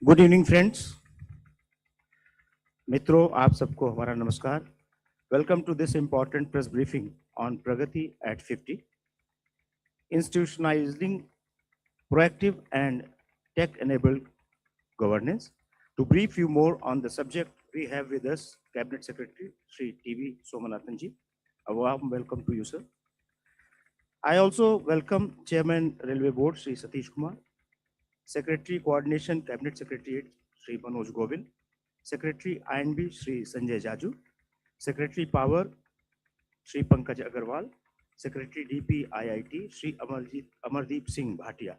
Good evening friends, मित्रों, आप सबको हमारा नमस्कार। Welcome to this important press briefing on Pragati at 50, institutionalizing proactive and tech-enabled governance. To brief you more on the subject, we have with us Cabinet Secretary Sri TV Somanathan ji. A warm welcome to you, sir. I also welcome Chairman Railway Board Sri Satish Kumar, Secretary Coordination Cabinet Secretariat Sri Manoj Govil, Secretary INB Sri Sanjay Jaju, Secretary Power Sri Pankaj Agarwal, Secretary DP IIT Sri Amardeep Singh Bhatia,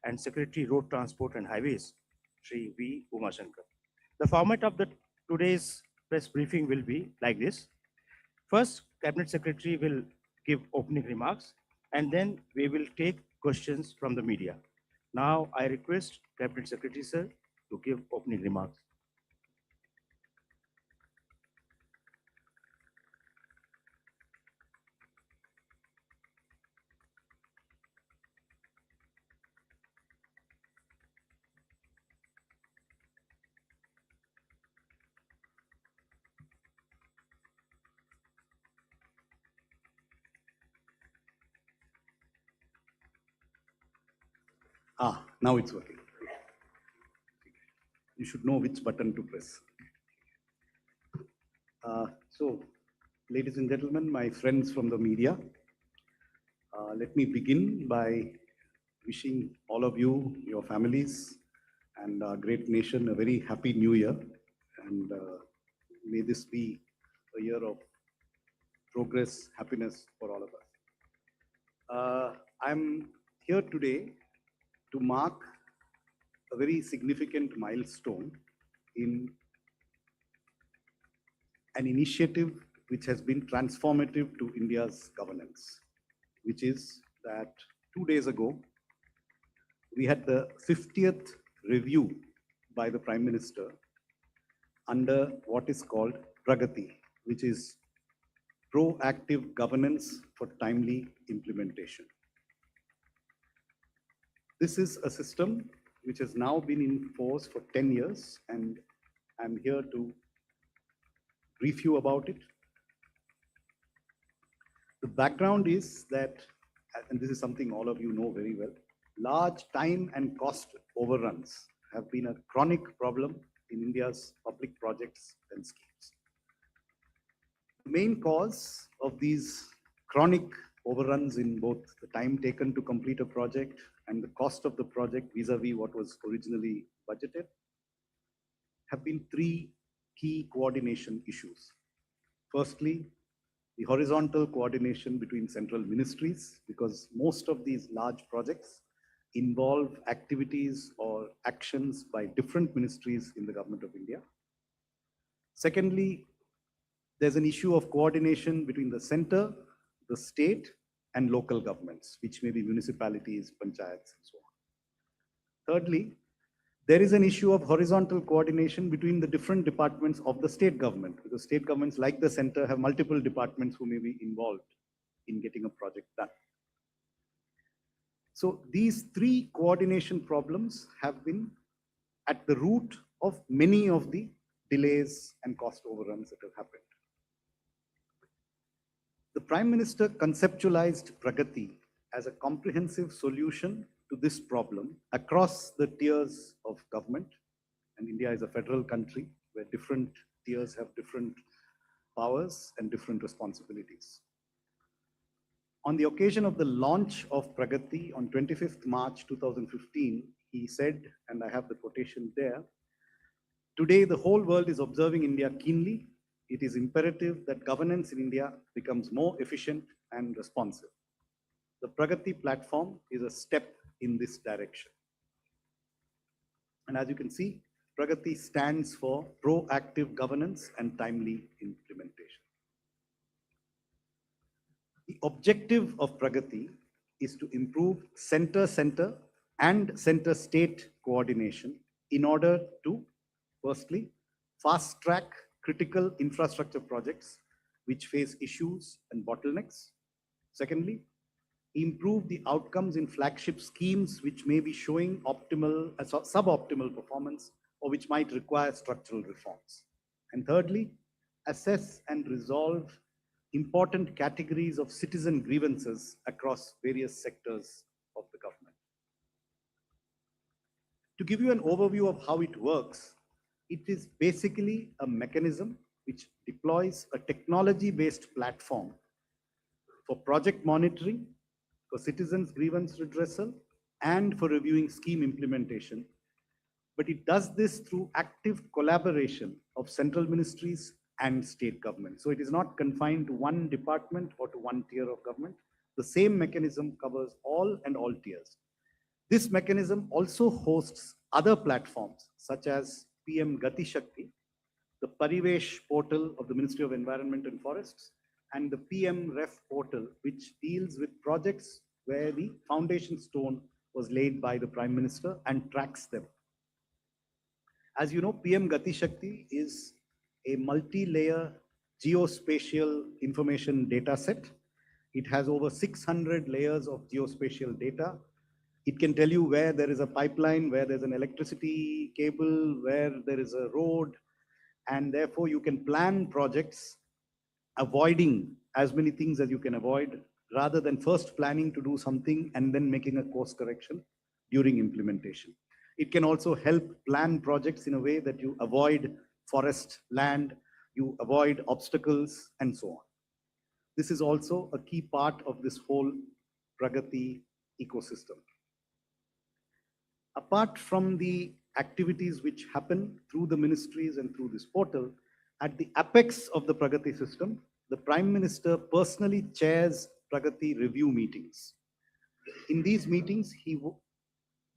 and Secretary Road Transport and Highways Sri V. Umashankar. The format of the today's press briefing will be like this. First, Cabinet Secretary will give opening remarks, and then we will take questions from the media. Now, I request Cabinet Secretary, sir, to give opening remarks. Now it's working. You should know which button to press. So, ladies and gentlemen, my friends from the media, let me begin by wishing all of you, your families, and our great nation a very happy new year. And may this be a year of progress, happiness for all of us. I'm here today to mark a very significant milestone in an initiative which has been transformative to India's governance, which is that 2 days ago, we had the 50th review by the Prime Minister under what is called PRAGATI, which is proactive governance for timely implementation. This is a system which has now been in force for 10 years, and I'm here to brief you about it. The background is that, and this is something all of you know very well, large time and cost overruns have been a chronic problem in India's public projects and schemes. The main cause of these chronic overruns in both the time taken to complete a project and the cost of the project vis-a-vis what was originally budgeted have been three key coordination issues. Firstly, the horizontal coordination between central ministries, because most of these large projects involve activities or actions by different ministries in the government of India. Secondly, there's an issue of coordination between the center, the state, and local governments, which may be municipalities, panchayats, and so on. Thirdly, there is an issue of horizontal coordination between the different departments of the state government, because state governments, like the center, have multiple departments who may be involved in getting a project done. So these three coordination problems have been at the root of many of the delays and cost overruns that have happened. The Prime Minister conceptualized Pragati as a comprehensive solution to this problem across the tiers of government. And India is a federal country where different tiers have different powers and different responsibilities. On the occasion of the launch of Pragati on 25th March 2015, he said, and I have the quotation there, "Today the whole world is observing India keenly. It is imperative that governance in India becomes more efficient and responsive. The Pragati platform is a step in this direction." And as you can see, Pragati stands for proactive governance and timely implementation. The objective of Pragati is to improve center-center and center-state coordination in order to, firstly, fast-track critical infrastructure projects which face issues and bottlenecks. Secondly, improve the outcomes in flagship schemes which may be showing optimal, suboptimal performance or which might require structural reforms. And thirdly, assess and resolve important categories of citizen grievances across various sectors of the government. To give you an overview of how it works, it is basically a mechanism which deploys a technology-based platform for project monitoring, for citizens' grievance redressal, and for reviewing scheme implementation. But it does this through active collaboration of central ministries and state government. So it is not confined to one department or to one tier of government. The same mechanism covers all and all tiers. This mechanism also hosts other platforms such as PM Gati, the Parivesh portal of the Ministry of Environment and Forests, and the PM Ref portal, which deals with projects where the foundation stone was laid by the Prime Minister and tracks them. As you know, PM Gati is a multi-layer geospatial information data set. It has over 600 layers of geospatial data. It can tell you where there is a pipeline, where there's an electricity cable, where there is a road, and therefore you can plan projects avoiding as many things as you can avoid, rather than first planning to do something and then making a course correction during implementation. It can also help plan projects in a way that you avoid forest land, you avoid obstacles, and so on. This is also a key part of this whole Pragati ecosystem. Apart from the activities which happen through the ministries and through this portal, at the apex of the Pragati system, the Prime Minister personally chairs Pragati review meetings. In these meetings, he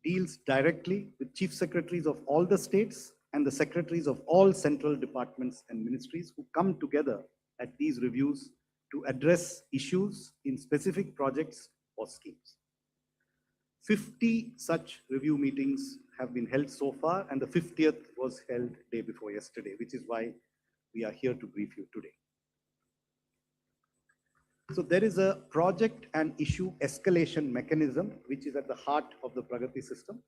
deals directly with chief secretaries of all the states and the secretaries of all central departments and ministries who come together at these reviews to address issues in specific projects or schemes. 50 such review meetings have been held so far, and the 50th was held day before yesterday, which is why we are here to brief you today. So there is a project and issue escalation mechanism which is at the heart of the Pragati system.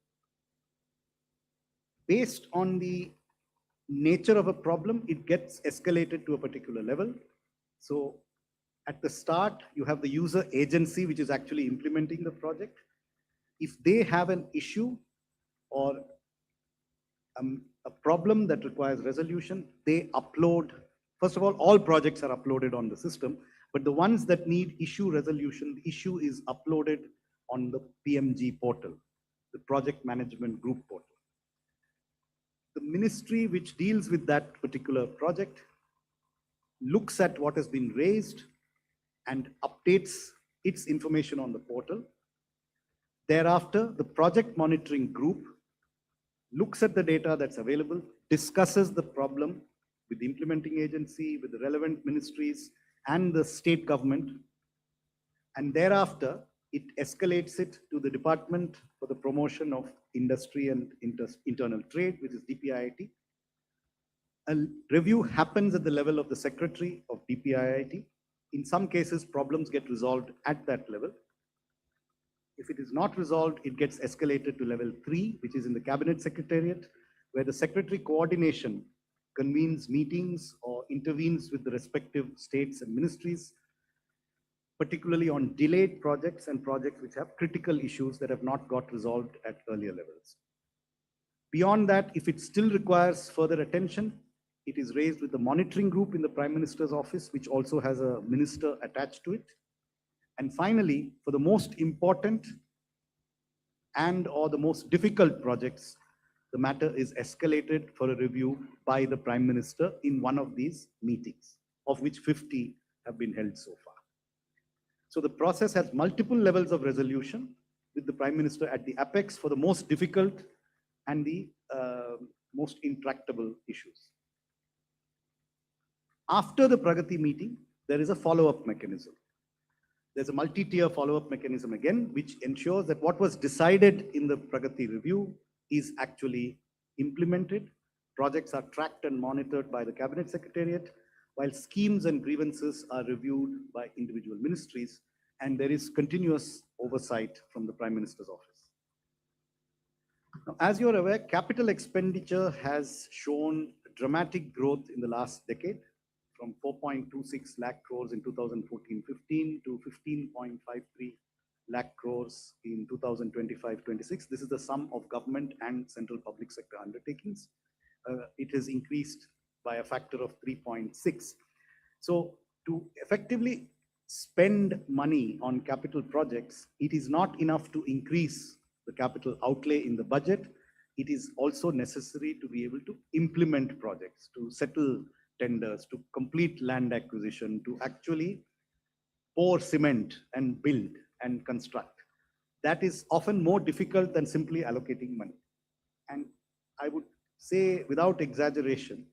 Based on the nature of a problem, it gets escalated to a particular level. So at the start, you have the user agency which is actually implementing the project. If they have an issue or a problem that requires resolution, they upload. First of all projects are uploaded on the system, but the ones that need issue resolution, the issue is uploaded on the PMG portal, the Project Management Group portal. The ministry which deals with that particular project looks at what has been raised and updates its information on the portal. Thereafter, the project monitoring group looks at the data that's available, discusses the problem with the implementing agency, with the relevant ministries and the state government, and thereafter it escalates it to the Department for the Promotion of Industry and Internal Trade, which is DPIIT. A review happens at the level of the Secretary of DPIIT. In some cases, problems get resolved at that level. If it is not resolved, it gets escalated to level 3, which is in the Cabinet Secretariat, where the Secretary Coordination convenes meetings or intervenes with the respective states and ministries, particularly on delayed projects and projects which have critical issues that have not got resolved at earlier levels. Beyond that, if it still requires further attention, it is raised with the monitoring group in the Prime Minister's office, which also has a minister attached to it. And finally, for the most important and or the most difficult projects, the matter is escalated for a review by the Prime Minister in one of these meetings, of which 50 have been held so far. So the process has multiple levels of resolution, with the Prime Minister at the apex for the most difficult and the most intractable issues. After the Pragati meeting, there is a follow-up mechanism. There's a multi-tier follow-up mechanism again, which ensures that what was decided in the Pragati review is actually implemented. Projects are tracked and monitored by the Cabinet Secretariat, while schemes and grievances are reviewed by individual ministries, and there is continuous oversight from the Prime Minister's office. Now, as you're aware, capital expenditure has shown dramatic growth in the last decade from 4.26 lakh crores in 2014-15 to 15.53 lakh crores in 2025-26. This is the sum of government and central public sector undertakings. It has increased by a factor of 3.6. So to effectively spend money on capital projects, it is not enough to increase the capital outlay in the budget. It is also necessary to be able to implement projects, to settle tenders, to complete land acquisition, to actually pour cement and build and construct. That is often more difficult than simply allocating money. And I would say, without exaggeration,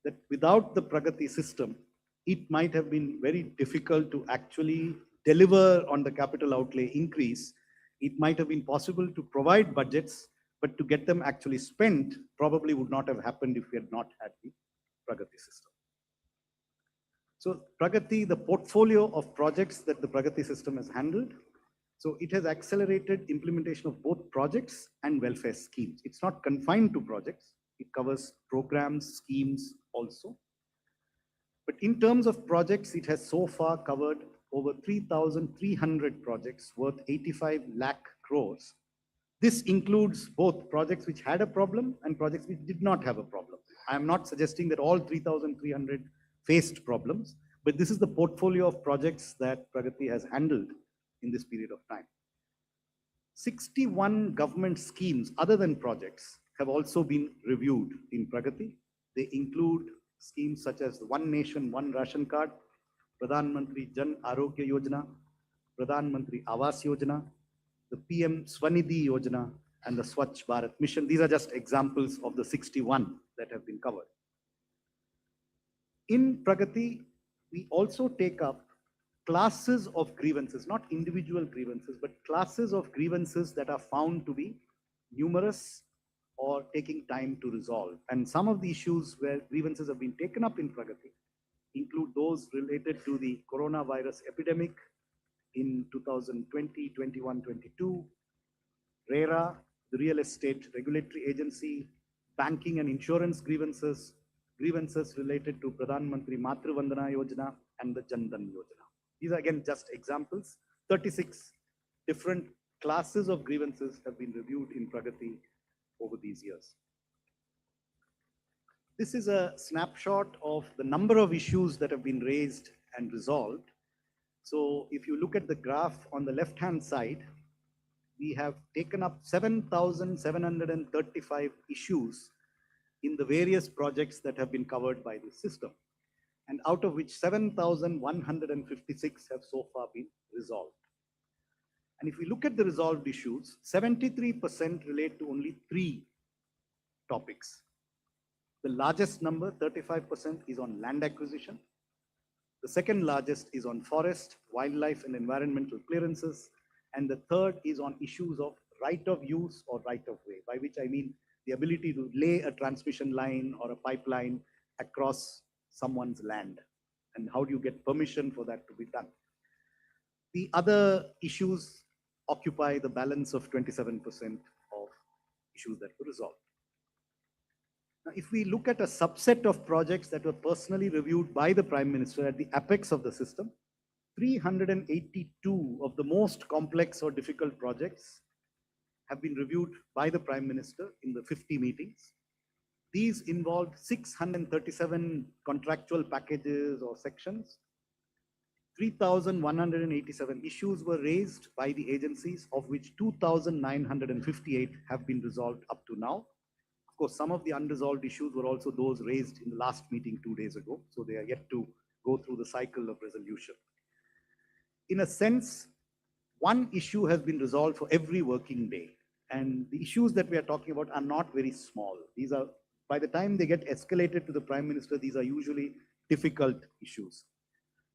that without the Pragati system, it might have been very difficult to actually deliver on the capital outlay increase. It might have been possible to provide budgets, but to get them actually spent probably would not have happened if we had not had the Pragati system. So Pragati, the portfolio of projects that the Pragati system has handled, so it has accelerated implementation of both projects and welfare schemes. It's not confined to projects. It covers programs, schemes also. But in terms of projects, it has so far covered over 3,300 projects worth 85 lakh crores. This includes both projects which had a problem and projects which did not have a problem. I am not suggesting that all 3,300 faced problems, but this is the portfolio of projects that Pragati has handled in this period of time. 61 government schemes other than projects have also been reviewed in Pragati. They include schemes such as the One Nation, One Ration Card, Pradhan Mantri Jan Arogya Yojana, Pradhan Mantri Awas Yojana, the PM Swanidhi Yojana, and the Swachh Bharat Mission. These are just examples of the 61 that have been covered. In Pragati, we also take up classes of grievances, not individual grievances, but classes of grievances that are found to be numerous or taking time to resolve. And some of the issues where grievances have been taken up in Pragati include those related to the coronavirus epidemic in 2020, 21, 22, RERA, the Real Estate Regulatory Agency, banking and insurance grievances, grievances related to Pradhan Mantri Matru Vandana Yojana and the Jan Dhan Yojana. These are again just examples. 36 different classes of grievances have been reviewed in Pragati over these years. This is a snapshot of the number of issues that have been raised and resolved. So if you look at the graph on the left-hand side, we have taken up 7,735 issues in the various projects that have been covered by this system, and out of which 7,156 have so far been resolved. And if we look at the resolved issues, 73% relate to only 3 topics. The largest number, 35%, is on land acquisition. The second largest is on forest, wildlife, and environmental clearances. And the third is on issues of right of use or right of way, by which I mean the ability to lay a transmission line or a pipeline across someone's land. And how do you get permission for that to be done? The other issues occupy the balance of 27% of issues that were resolved. Now, if we look at a subset of projects that were personally reviewed by the Prime Minister at the apex of the system, 382 of the most complex or difficult projects have been reviewed by the Prime Minister in the 50 meetings. These involved 637 contractual packages or sections. 3,187 issues were raised by the agencies, of which 2,958 have been resolved up to now. Of course, some of the unresolved issues were also those raised in the last meeting 2 days ago, so they are yet to go through the cycle of resolution. In a sense, one issue has been resolved for every working day. And the issues that we are talking about are not very small. These are, by the time they get escalated to the Prime Minister, these are usually difficult issues.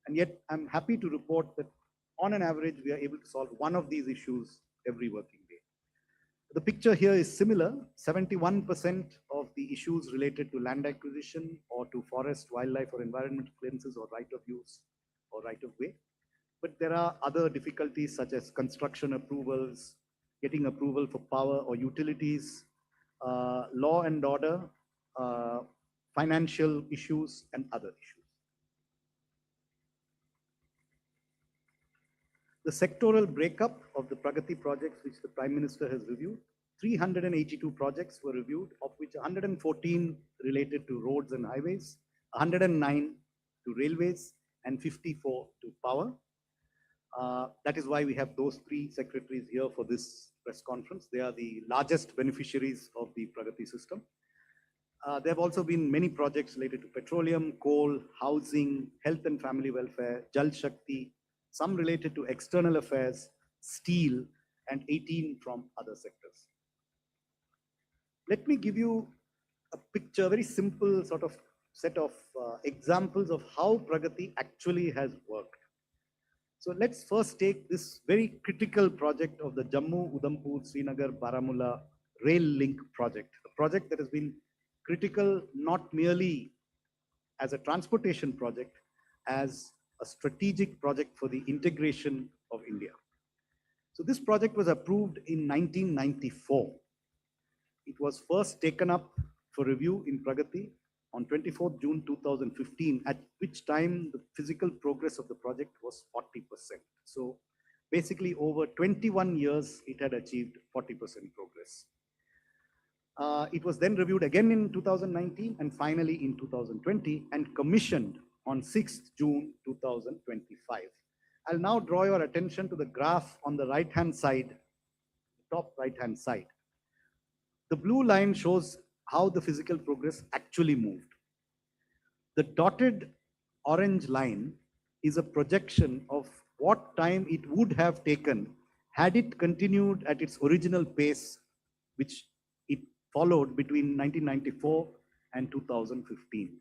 And yet, I'm happy to report that on an average, we are able to solve one of these issues every working day. The picture here is similar. 71% of the issues related to land acquisition or to forest, wildlife, or environmental clearances or right of use or right of way. But there are other difficulties such as construction approvals, getting approval for power or utilities, law and order, uh, financial issues, and other issues. The sectoral breakup of the Pragati projects, which the Prime Minister has reviewed, 382 projects were reviewed, of which 114 related to roads and highways, 109 to railways, and 54 to power. That is why we have those three secretaries here for this press conference. They are the largest beneficiaries of the Pragati system. There have also been many projects related to petroleum, coal, housing, health and family welfare, Jal Shakti, some related to external affairs, steel, and 18 from other sectors. Let me give you a picture, a very simple sort of set of examples of how Pragati actually has worked. So let's first take this very critical project of the Jammu, Udhampur, Srinagar, Baramulla rail link project, a project that has been critical not merely as a transportation project, as a strategic project for the integration of India. So this project was approved in 1994. It was first taken up for review in Pragati on 24th June 2015, at which time the physical progress of the project was 40%. So basically over 21 years, it had achieved 40% progress. It was then reviewed again in 2019 and finally in 2020 and commissioned on 6th June 2025. I'll now draw your attention to the graph on the right-hand side, top right-hand side. The blue line shows how the physical progress actually moved. The dotted orange line is a projection of what time it would have taken had it continued at its original pace, which it followed between 1994 and 2015.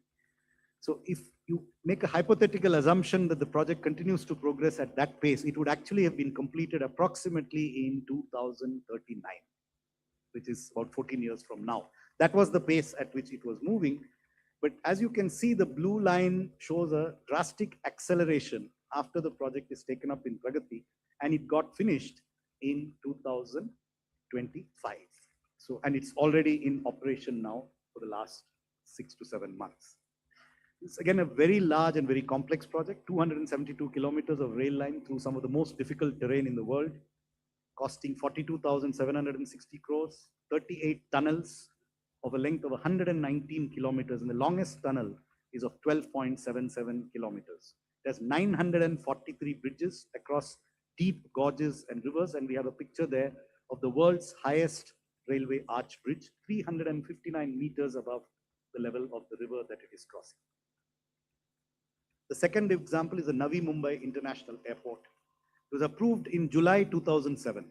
So if you make a hypothetical assumption that the project continues to progress at that pace, it would actually have been completed approximately in 2039, which is about 14 years from now. That was the pace at which it was moving. But as you can see, the blue line shows a drastic acceleration after the project is taken up in Pragati, and it got finished in 2025. So, and it's already in operation now for the last 6 to 7 months. It's again a very large and very complex project, 272 kilometers of rail line through some of the most difficult terrain in the world, costing 42,760 crores, 38 tunnels of a length of 119 kilometers, and the longest tunnel is of 12.77 kilometers. There's 943 bridges across deep gorges and rivers, and we have a picture there of the world's highest railway arch bridge, 359 meters above the level of the river that it is crossing. The second example is the Navi Mumbai International Airport. It was approved in July 2007.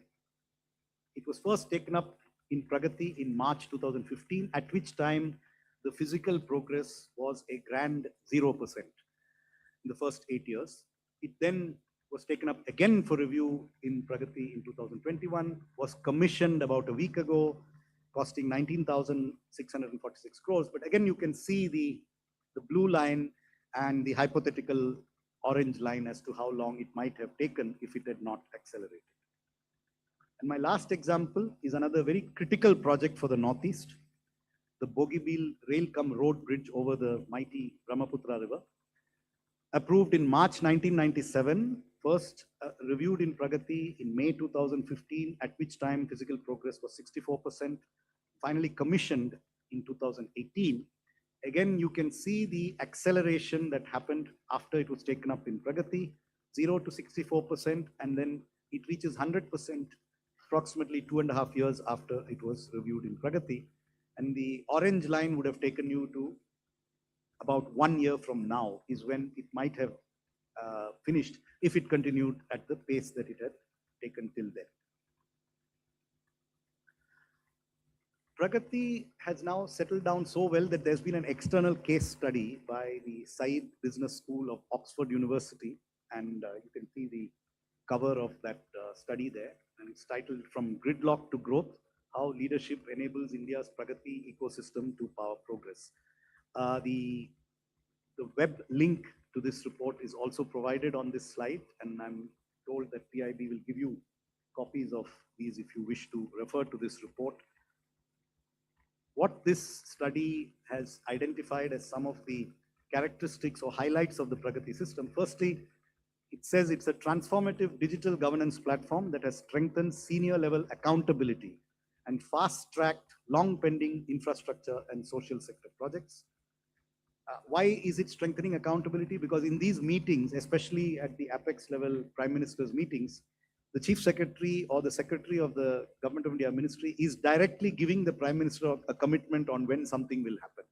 It was first taken up in Pragati in March 2015, at which time the physical progress was a grand 0% in the first 8 years. It then was taken up again for review in Pragati in 2021, was commissioned about a week ago, costing 19,646 crores. But again, you can see the blue line and the hypothetical orange line as to how long it might have taken if it had not accelerated. And my last example is another very critical project for the Northeast, the Bogibeel Rail-cum-Road Bridge over the mighty Brahmaputra River. Approved in March 1997, first reviewed in Pragati in May 2015, at which time physical progress was 64%, finally commissioned in 2018. Again, you can see the acceleration that happened after it was taken up in Pragati, 0 to 64%, and then it reaches 100% approximately 2.5 years after it was reviewed in Pragati. And the orange line would have taken you to about 1 year from now is when it might have finished if it continued at the pace that it had taken till then. Pragati has now settled down so well that there's been an external case study by the Said Business School of Oxford University, and you can see the cover of that study there, and it's titled From Gridlock to Growth, How Leadership Enables India's Pragati Ecosystem to Power Progress. The web link to this report is also provided on this slide, and I'm told that PIB will give you copies of these if you wish to refer to this report. What this study has identified as some of the characteristics or highlights of the Pragati system. Firstly, it says it's a transformative digital governance platform that has strengthened senior level accountability and fast tracked long pending infrastructure and social sector projects. Why is it strengthening accountability? Because in these meetings, especially at the apex level prime minister's meetings, the chief secretary or the secretary of the government of India ministry is directly giving the prime minister a commitment on when something will happen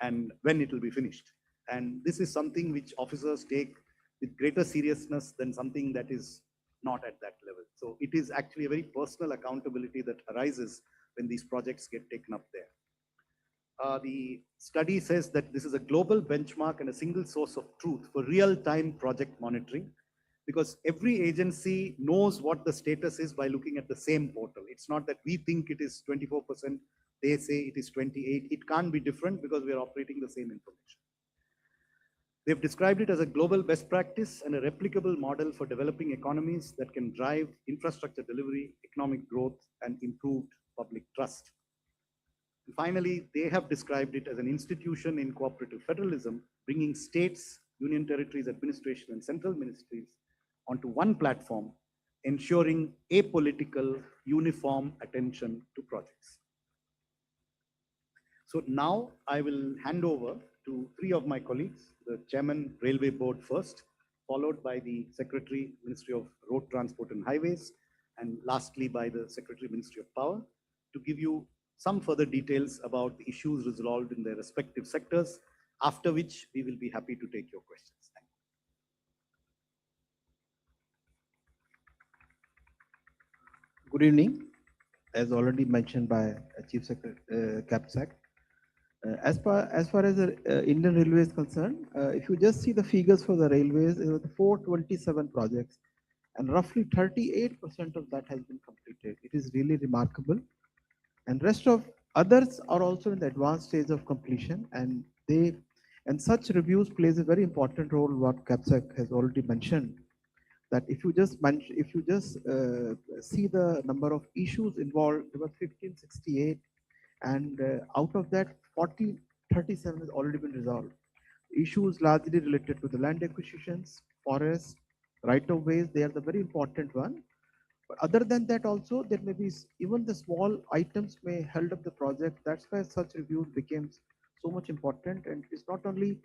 and when it will be finished. And this is something which officers take with greater seriousness than something that is not at that level. So it is actually a very personal accountability that arises when these projects get taken up there. The study says that this is a global benchmark and a single source of truth for real-time project monitoring, because every agency knows what the status is by looking at the same portal. It's not that we think it is 24%, they say it is 28%. It can't be different because we are operating the same information. They've described it as a global best practice and a replicable model for developing economies that can drive infrastructure delivery, economic growth, and improved public trust. And finally, they have described it as an institution in cooperative federalism, bringing states, union territories, administration, and central ministries onto one platform, ensuring apolitical, uniform attention to projects. So now I will hand over to three of my colleagues, the Chairman, Railway Board first, followed by the Secretary, Ministry of Road Transport and Highways, and lastly by the Secretary, Ministry of Power, to give you some further details about the issues resolved in their respective sectors, after which we will be happy to take your questions. Thank you. Good evening. As already mentioned by Chief Secretary CAPSEC, as far as the Indian Railway is concerned, if you just see the figures for the railways, it was 427 projects, and roughly 38% of that has been completed. It is really remarkable. And rest of others are also in the advanced stage of completion, and such reviews plays a very important role. What CAPSEC has already mentioned, that if you just see the number of issues involved, there were 1568, and out of that 4037 has already been resolved. Issues largely related to the land acquisitions, forests, right of ways, they are the very important one. But other than that also, there may be even the small items may held up the project. That's why such reviews became so much important. And it's not only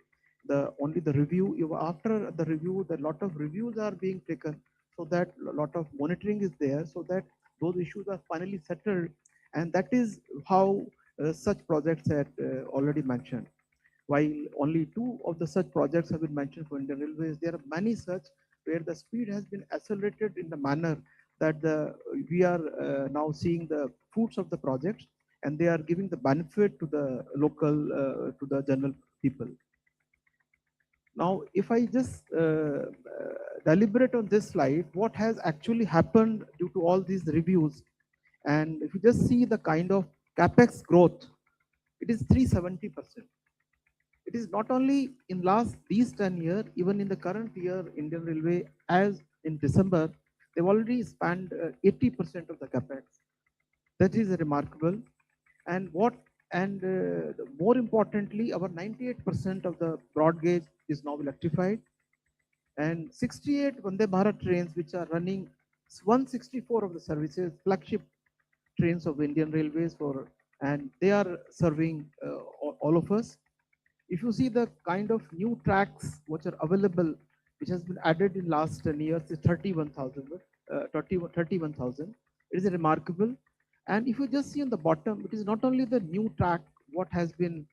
the review. After the review, a lot of reviews are being taken, so that a lot of monitoring is there, so that those issues are finally settled. And that is how such projects had already mentioned. While only two of the such projects have been mentioned for Indian Railways, there are many such where the speed has been accelerated in the manner that we are now seeing the fruits of the projects, and they are giving the benefit to the local, to the general people. Now, if I just deliberate on this slide, what has actually happened due to all these reviews, and if you just see the kind of capex growth, it is 370%. It is not only in these 10 years, even in the current year, Indian Railway, as in December, they've already spent 80% of the capex. That is remarkable. And more importantly, our 98% of the broad gauge is now electrified, and 68 Vande Bharat trains, which are running 164 of the services, flagship trains of the Indian Railways, and they are serving all of us. If you see the kind of new tracks which are available, which has been added in last 10 years, is 31,000. It is remarkable. And if you just see on the bottom, it is not only the new track what has been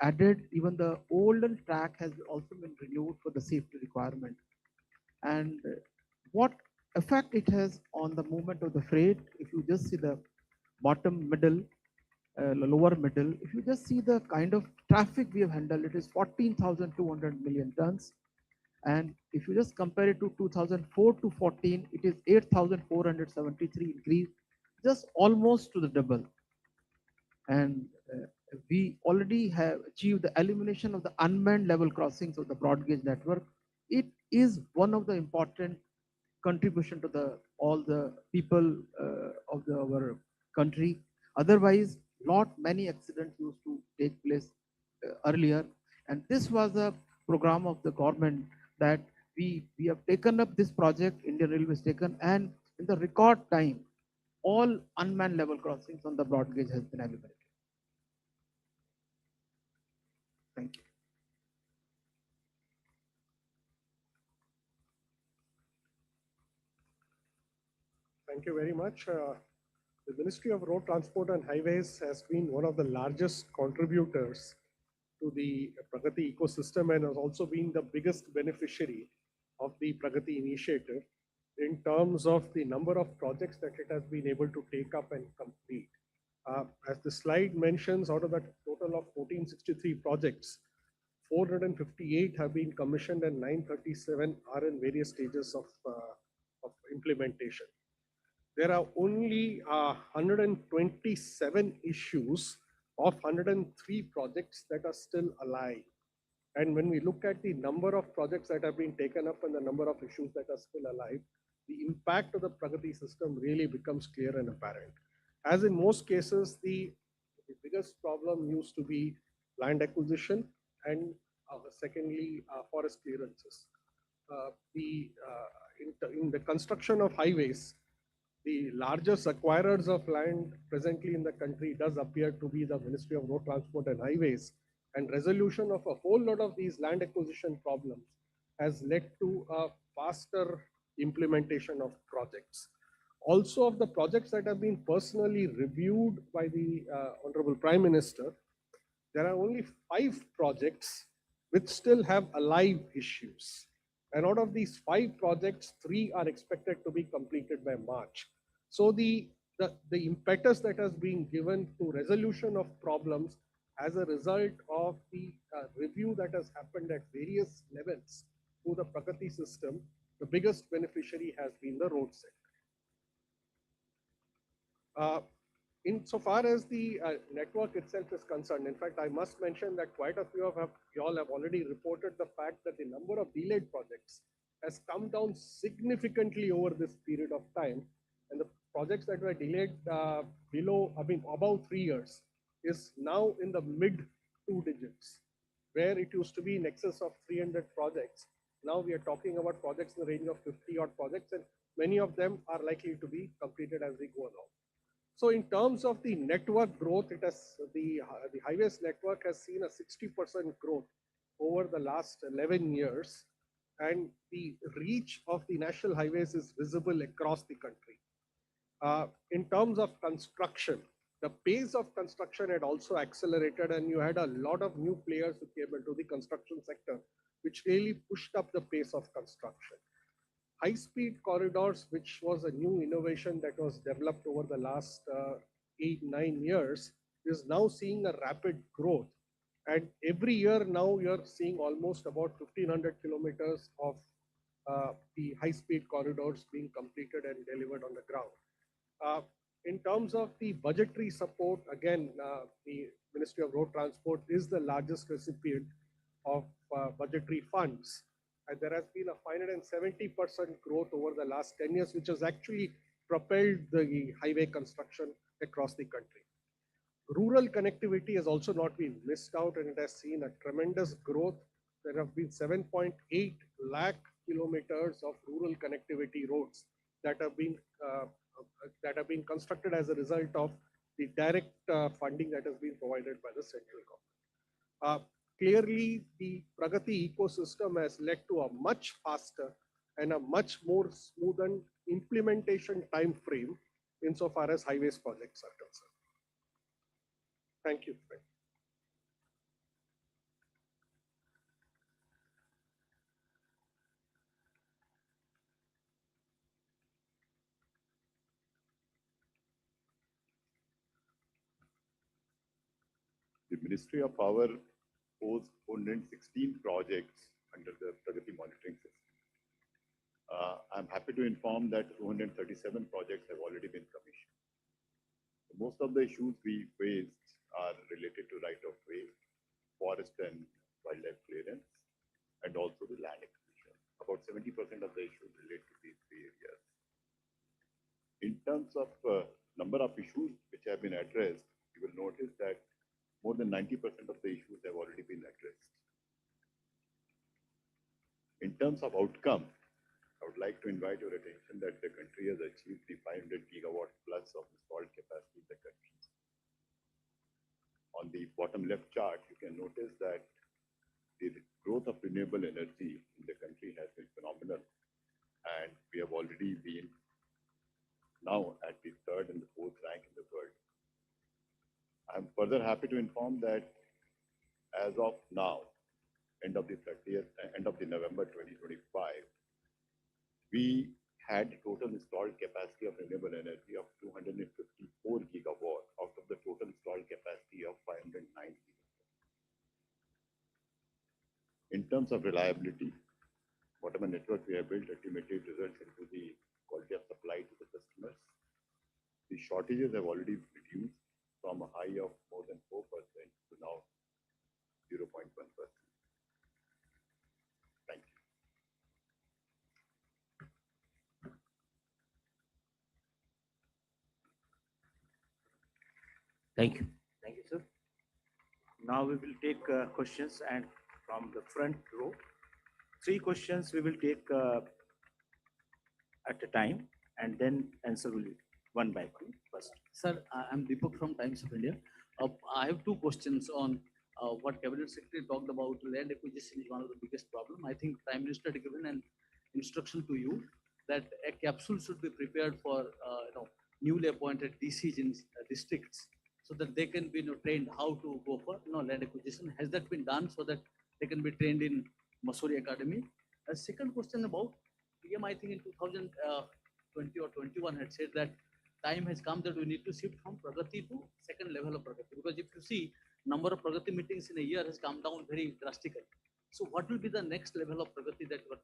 added, even the older track has also been renewed for the safety requirement. And what effect it has on the movement of the freight, if you just see the bottom middle, lower middle, if you just see the kind of traffic we have handled, it is 14,200 million tons. And if you just compare it to 2004 to 14, it is 8,473 increase, just almost to the double. And we already have achieved the elimination of the unmanned level crossings of the broad gauge network. It is one of the important contribution to the all the people of our country. Otherwise, not many accidents used to take place earlier. And this was a program of the government that we have taken up this project, Indian Railways taken, and in the record time, all unmanned level crossings on the broad gauge has been eliminated. Thank you. Thank you very much. The Ministry of Road Transport and Highways has been one of the largest contributors to the Pragati ecosystem and has also been the biggest beneficiary of the Pragati initiative in terms of the number of projects that it has been able to take up and complete. As the slide mentions, out of that total of 1463 projects, 458 have been commissioned and 937 are in various stages of implementation. There are only 127 issues of 103 projects that are still alive. And when we look at the number of projects that have been taken up and the number of issues that are still alive, the impact of the Pragati system really becomes clear and apparent. As in most cases, the biggest problem used to be land acquisition and secondly, forest clearances. In the construction of highways, the largest acquirers of land presently in the country does appear to be the Ministry of Road Transport and Highways, and resolution of a whole lot of these land acquisition problems has led to a faster implementation of projects. Also, of the projects that have been personally reviewed by the Honorable Prime Minister, there are only 5 projects which still have alive issues. And out of these 5 projects, 3 are expected to be completed by March. So the impetus that has been given to resolution of problems as a result of the review that has happened at various levels through the Pragati system, the biggest beneficiary has been the road sector. Insofar as the network itself is concerned, in fact, I must mention that quite a few of you all have already reported the fact that the number of delayed projects has come down significantly over this period of time. And the projects that were delayed above 3 years is now in the mid 2 digits, where it used to be in excess of 300 projects. Now we are talking about projects in the range of 50 odd projects, and many of them are likely to be completed as we go along. So in terms of the network growth, the highways network has seen a 60% growth over the last 11 years, and the reach of the national highways is visible across the country. In terms of construction, the pace of construction had also accelerated, and you had a lot of new players who came into the construction sector, which really pushed up the pace of construction. High-speed corridors, which was a new innovation that was developed over the last 8-9 years, is now seeing a rapid growth. And every year now you're seeing almost about 1,500 kilometers of the high-speed corridors being completed and delivered on the ground. In terms of the budgetary support, again, the Ministry of Road Transport is the largest recipient of budgetary funds. And there has been a 570% growth over the last 10 years, which has actually propelled the highway construction across the country. Rural connectivity has also not been missed out, and it has seen a tremendous growth. There have been 7.8 lakh kilometers of rural connectivity roads that have been constructed as a result of the direct funding that has been provided by the central government. Clearly, the Pragati ecosystem has led to a much faster and a much more smoothened implementation time frame insofar as highways projects are concerned. Thank you. The Ministry of Power owes 416 projects under the Pragati monitoring system. I'm happy to inform that 237 projects have already been commissioned. Most of the issues we faced are related to right of way, forest and wildlife clearance, and also the land acquisition. About 70% of the issues relate to these 3 areas. In terms of number of issues which have been addressed, you will notice that more than 90% of the issues have already been addressed. In terms of outcome, I would like to invite your attention that the country has achieved the 500 gigawatt plus of installed capacity in the country. On the bottom left chart, you can notice that the growth of renewable energy in the country has been phenomenal, and we have already been now at the third and the fourth rank in the world. I'm further happy to inform that as of now, end of the November 2025, we had total installed capacity of renewable energy of 254 gigawatt out of the total installed capacity of 509 gigawatt. In terms of reliability, whatever network we have built ultimately results into the quality of supply to the customers. The shortages have already reduced from a high of more than 4% to now 0.1%. Thank you. Thank you. Thank you, sir. Now we will take questions and from the front row. 3 questions we will take at a time, and then answer will be one by one first. Sir, I'm Deepak from Times of India. I have 2 questions on what Cabinet Secretary talked about. Land acquisition is one of the biggest problem. I think Prime Minister had given an instruction to you that a capsule should be prepared for newly appointed DCs in districts, so that they can be trained how to go for land acquisition. Has that been done so that they can be trained in Masuri Academy? A second question about PM, I think in 2020 or 21 had said that time has come that we need to shift from Pragati to second level of Pragati. Because if you see, number of Pragati meetings in a year has come down very drastically. So what will be the next level of Pragati that you are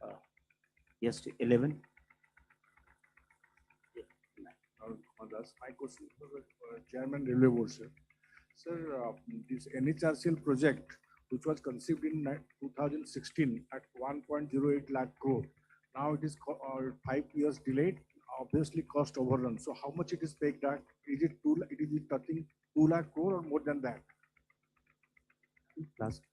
planning? Yes, 11. My question for the Chairman Railway Board, sir. Sir, this NHRCL project, which was conceived in 2016 at 1.08 lakh crore, now it is 5 years delayed, obviously cost overrun. So how much it is paid back? Is it touching 2 lakh crore or more than that? Last.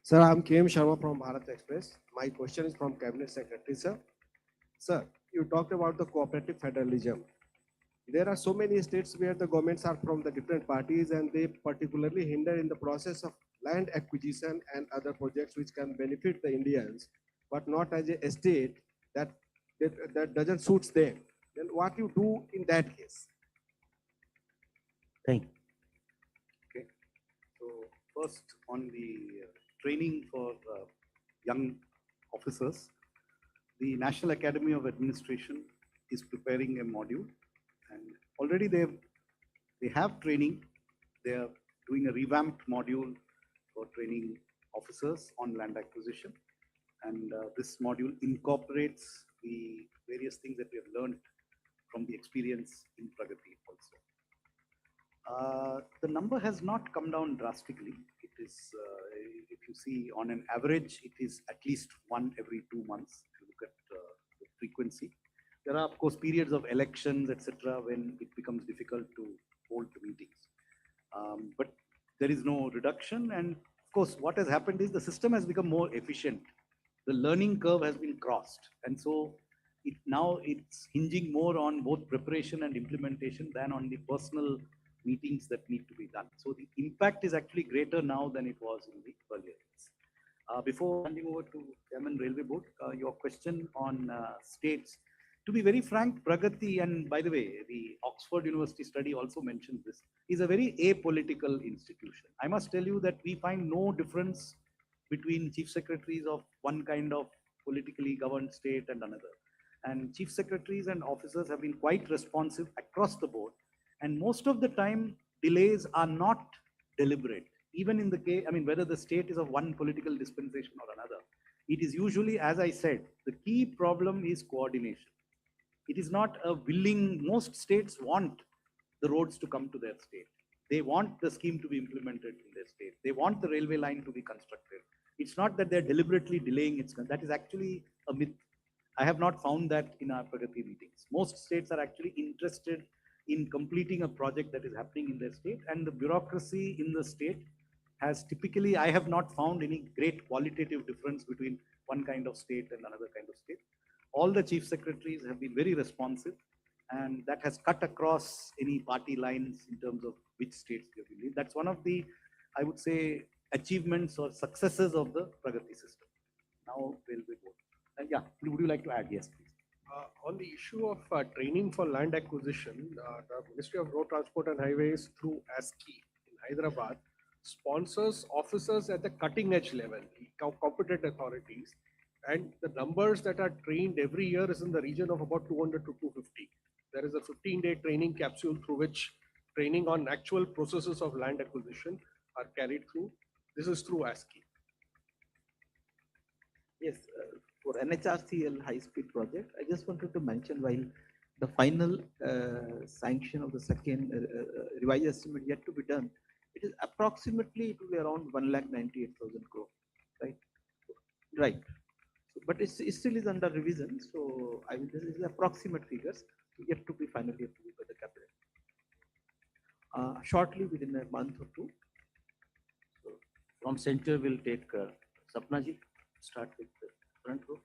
Sir, I'm KM Sharma from Bharat Express. My question is from Cabinet Secretary, sir. Sir, you talked about the cooperative federalism. There are so many states where the governments are from the different parties, and they particularly hinder in the process of land acquisition and other projects which can benefit the Indians, but not as a state that doesn't suits them. Then what you do in that case? Thank you. Okay. So first on the training for young officers, the National Academy of Administration is preparing a module, and already they have training. They are doing a revamped module for training officers on land acquisition, and this module incorporates the various things that we have learned from the experience in Pragati also. The number has not come down drastically. It is, if you see on an average, it is at least 1 every 2 months. If you look at the frequency, there are of course periods of elections, etc., when it becomes difficult to hold the meetings. But there is no reduction, and of course, what has happened is the system has become more efficient. The learning curve has been crossed, and so now it's hinging more on both preparation and implementation than on the personal meetings that need to be done. So the impact is actually greater now than it was in the earlier years. Before handing over to Chairman Railway Board, your question on states. To be very frank, Pragati, and by the way, the Oxford University study also mentions this, is a very apolitical institution. I must tell you that we find no difference between chief secretaries of one kind of politically governed state and another. And chief secretaries and officers have been quite responsive across the board. And most of the time, delays are not deliberate. Even in the case, I mean, whether the state is of one political dispensation or another, it is usually, as I said, the key problem is coordination. It is not a willing, most states want the roads to come to their state. They want the scheme to be implemented in their state. They want the railway line to be constructed. It's not that they're deliberately delaying it. That is actually a myth. I have not found that in our Pragati meetings. Most states are actually interested in completing a project that is happening in their state, and the bureaucracy in the state has typically, I have not found any great qualitative difference between one kind of state and another kind of state. All the chief secretaries have been very responsive, and that has cut across any party lines in terms of which states they believe. That's one of the, I would say, achievements or successes of the Pragati system. Now we'll be both. Yeah, would you like to add? Yes, please. On the issue of training for land acquisition, the Ministry of Road Transport and Highways through ASCI in Hyderabad sponsors officers at the cutting edge level, competent authorities, and the numbers that are trained every year is in the region of about 200 to 250. There is a 15-day training capsule through which training on actual processes of land acquisition are carried through. This is through ASCI. Yes, for NHRCL high-speed project, I just wanted to mention while the final sanction of the second revised estimate yet to be done, it is approximately it will be around 1,98,000 crore, right? Right. So, but it still is under revision, so I mean this is approximate figures yet to be finally approved by the cabinet. Shortly, within a month or two. So from center, we'll take Sapna ji. Start with the front row.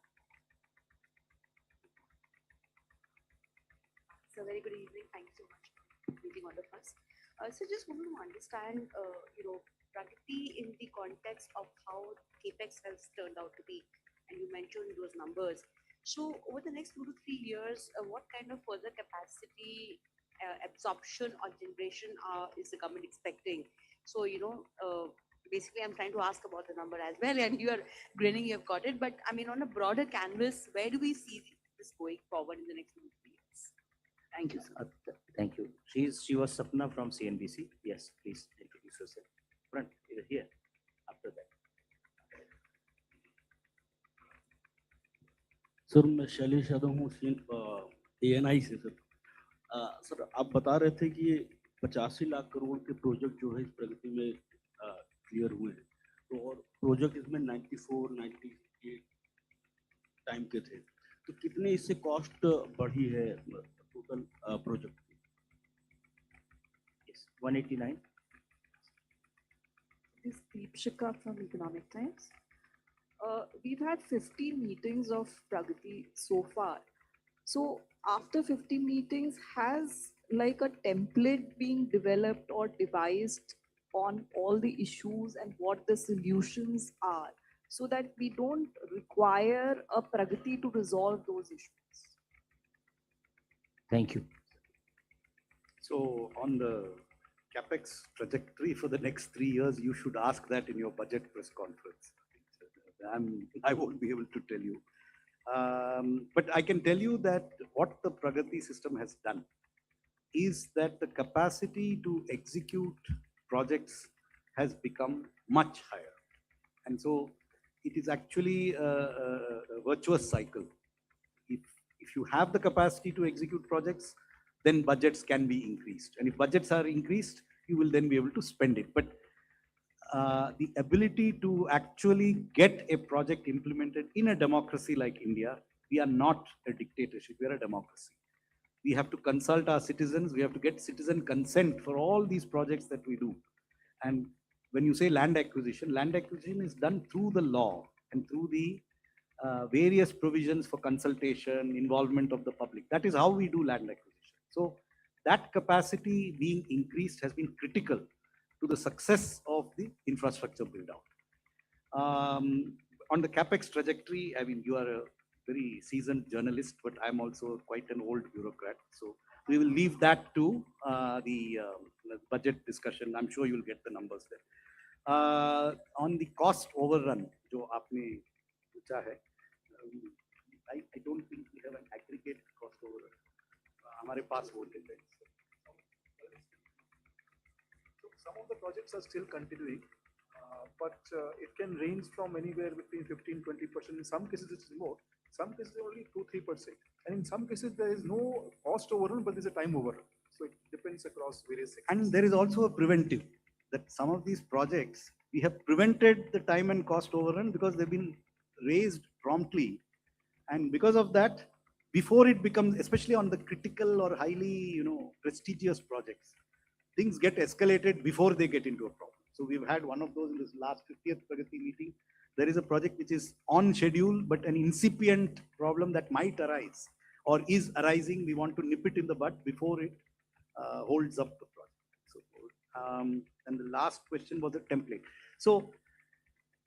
So very good evening. Thank you so much for meeting all of us. So just wanted to understand, Pragati in the context of how CAPEX has turned out to be, and you mentioned those numbers. So over the next 2 to 3 years, what kind of further capacity absorption or generation is the government expecting? So, basically I'm trying to ask about the number as well, and you are grinning, you have got it. But I mean, on a broader canvas, where do we see this going forward in the next 2 to 3 years? Thank you, sir. Thank you. She was Sapna from CNBC. Yes, please introduce yourself. Front, here, after that. Sir मैं शैलेश यादव हूँ ANI से sir. Sir आप बता रहे थे कि ये 85 लाख करोड़ के प्रोजेक्ट जो है इस प्रगति में क्लियर हुए हैं, तो और प्रोजेक्ट इसमें 94, 98 टाइम के थे, तो कितने इससे कॉस्ट बढ़ी है टोटल प्रोजेक्ट की? 189. This is Deepshika from Economic Times. We've had 15 meetings of Pragati so far. So after 15 meetings, has like a template being developed or devised on all the issues and what the solutions are, so that we don't require a Pragati to resolve those issues? Thank you. So on the CAPEX trajectory for the next 3 years, you should ask that in your budget press conference. I won't be able to tell you. But I can tell you that what the Pragati system has done is that the capacity to execute projects has become much higher. And so it is actually a virtuous cycle. If you have the capacity to execute projects, then budgets can be increased. And if budgets are increased, you will then be able to spend it. But the ability to actually get a project implemented in a democracy like India, we are not a dictatorship, we are a democracy. We have to consult our citizens, we have to get citizen consent for all these projects that we do. And when you say land acquisition is done through the law and through the various provisions for consultation, involvement of the public. That is how we do land acquisition. So that capacity being increased has been critical to the success of the infrastructure build out. On the CAPEX trajectory, I mean, you are a very seasoned journalist, but I'm also quite an old bureaucrat. So we will leave that to the budget discussion. I'm sure you'll get the numbers there. On the cost overrun, जो आपने पूछा है, I don't think we have an aggregate cost overrun. हमारे पास वो data है. Some of the projects are still continuing, but it can range from anywhere between 15-20%. In some cases, it's more. Some cases, only 2-3%. And in some cases, there is no cost overrun, but there's a time overrun. So it depends across various sectors. And there is also a preventive, that some of these projects, we have prevented the time and cost overrun because they've been raised promptly And because of that, before it becomes, especially on the critical or highly, prestigious projects, things get escalated before they get into a problem. So we've had one of those in this last 50th Pragati meeting. There is a project which is on schedule, but an incipient problem that might arise or is arising. We want to nip it in the bud before it holds up the project. So, and the last question was a template. So,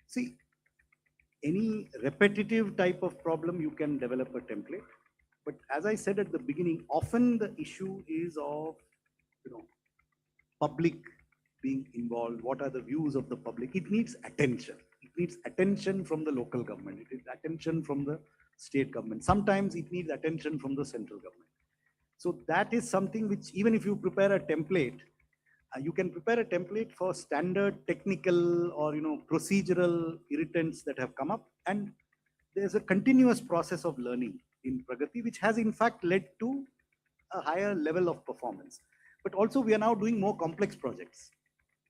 see, any repetitive type of problem, you can develop a template. But as I said at the beginning, often the issue is of, public being involved. What are the views of the public? It needs attention. It needs attention from the local government. It needs attention from the state government. Sometimes it needs attention from the central government. So that is something which, even if you prepare a template, you can prepare a template for standard technical or procedural irritants that have come up, and there's a continuous process of learning in Pragati, which has in fact led to a higher level of performance. But also we are now doing more complex projects.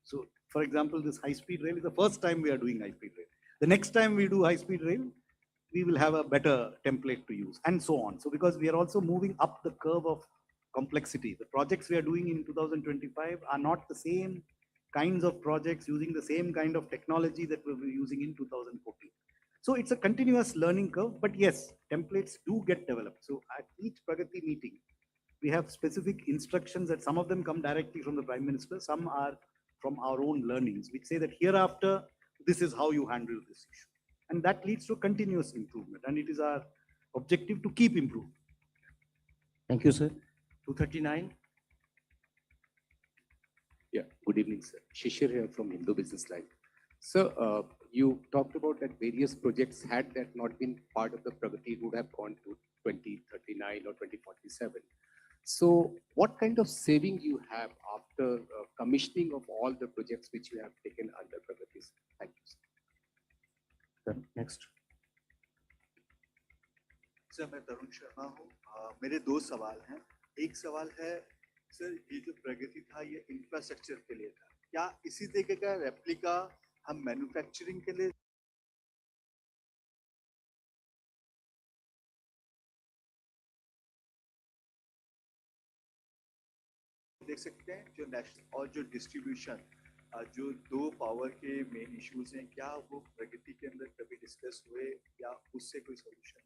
So for example, this high-speed rail is the first time we are doing high-speed rail. The next time we do high-speed rail, we will have a better template to use, and so on. So because we are also moving up the curve of complexity, the projects we are doing in 2025 are not the same kinds of projects using the same kind of technology that we were using in 2014. So it's a continuous learning curve, but yes, templates do get developed. So at each Pragati meeting, we have specific instructions that some of them come directly from the Prime Minister, some are from our own learnings, which say that hereafter, this is how you handle this issue. And that leads to continuous improvement. And it is our objective to keep improving. Thank you, sir. 239. Yeah, good evening, sir. Shishir here from Hindu Business Life. Sir, you talked about that various projects, had that not been part of the Pragati, would have gone to 2039 or 2047. So what kind of saving you have after commissioning of all the projects which you have taken under Pragati? Thank you, sir. Next. Sir मैं तरुण शर्मा हूँ मेरे दो सवाल हैं एक सवाल है sir ये जो प्रगति था ये इंफ्रास्ट्रक्चर के लिए था क्या इसी तरीके का रेप्लिका हम मैन्युफैक्चरिंग के लिए देख सकते हैं जो नेशनल और जो डिस्ट्रीब्यूशन जो दो पावर के मेन इश्यूज हैं क्या वो प्रगति के अंदर कभी डिस्कस हुए या उससे कोई solution?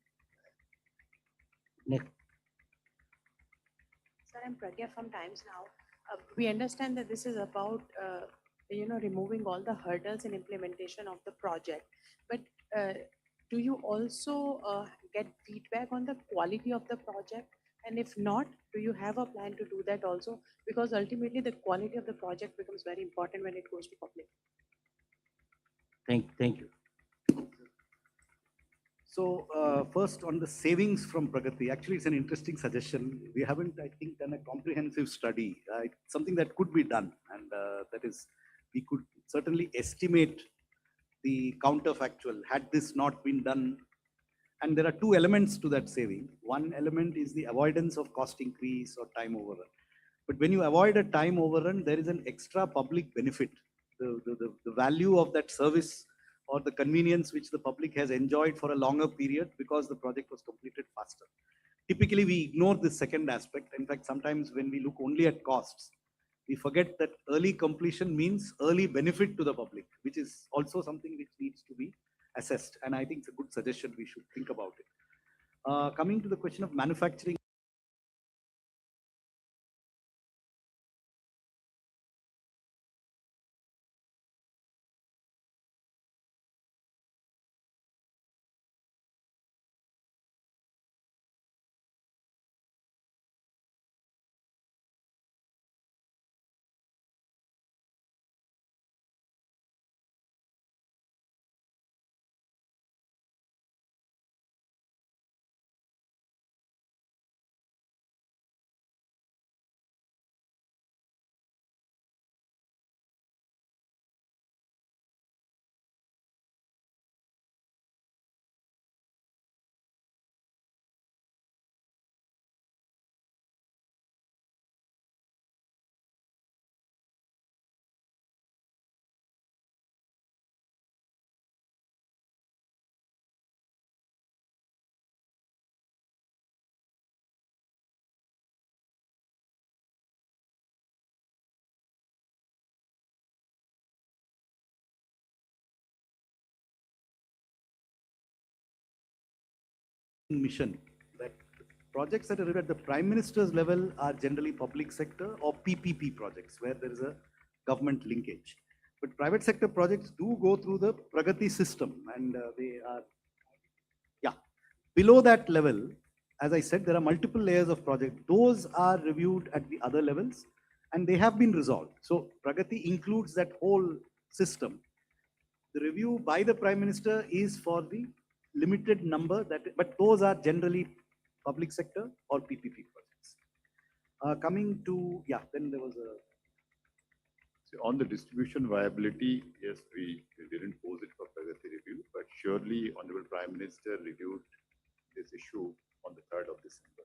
Next. Sir, I'm Pragya from Times Now. We understand that this is about, removing all the hurdles in implementation of the project. But do you also get feedback on the quality of the project? And if not, do you have a plan to do that also? Because ultimately the quality of the project becomes very important when it goes to public. Thank you. So first on the savings from Pragati, actually it's an interesting suggestion. We haven't, I think, done a comprehensive study. It's something that could be done, and that is, we could certainly estimate the counterfactual had this not been done. And there are two elements to that saving. One element is the avoidance of cost increase or time overrun. But when you avoid a time overrun, there is an extra public benefit. The value of that service or the convenience which the public has enjoyed for a longer period because the project was completed faster. Typically, we ignore this second aspect. In fact, sometimes when we look only at costs, we forget that early completion means early benefit to the public, which is also something which needs to be assessed. And I think it's a good suggestion. We should think about it. Coming to the question of manufacturing, mission that projects that are at the Prime Minister's level are generally public sector or PPP projects where there is a government linkage. But private sector projects do go through the Pragati system and they are, yeah, below that level. As I said, there are multiple layers of project. Those are reviewed at the other levels and they have been resolved. So Pragati includes that whole system. The review by the Prime Minister is for the limited number but those are generally public sector or PPP projects. Coming to, yeah, then there was a. So on the distribution viability, yes, we didn't pose it for Pragati review, but surely Honorable Prime Minister reviewed this issue on the 3rd of December.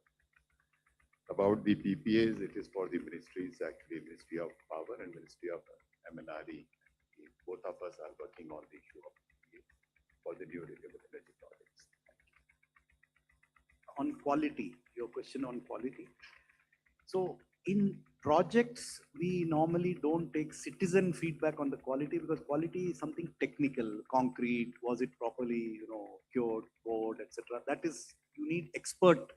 About the PPAs, it is for the ministries, actually Ministry of Power and Ministry of MNRE. Both of us are working on the issue of PPAs for the new renewable energy projects. On quality, your question on quality. So in projects, we normally don't take citizen feedback on the quality because quality is something technical, concrete, was it properly, cured, poured, etc. That is, you need expert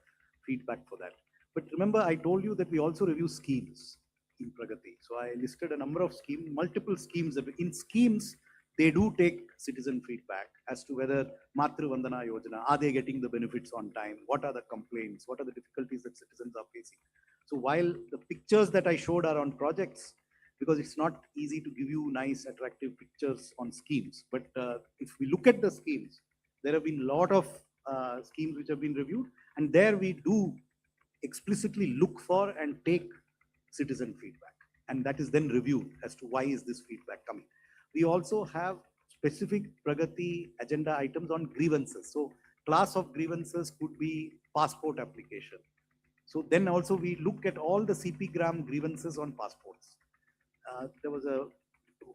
feedback for that. But remember, I told you that we also review schemes in Pragati. So I listed a number of schemes, multiple schemes. In schemes, they do take citizen feedback as to whether Matru Vandana Yojana, are they getting the benefits on time? What are the complaints? What are the difficulties that citizens are facing? So while the pictures that I showed are on projects, because it's not easy to give you nice, attractive pictures on schemes. But if we look at the schemes, there have been a lot of schemes which have been reviewed, and there we do explicitly look for and take citizen feedback. And that is then reviewed as to why is this feedback coming. We also have specific Pragati agenda items on grievances. So class of grievances could be passport application. So then also we look at all the CP gram grievances on passports. There was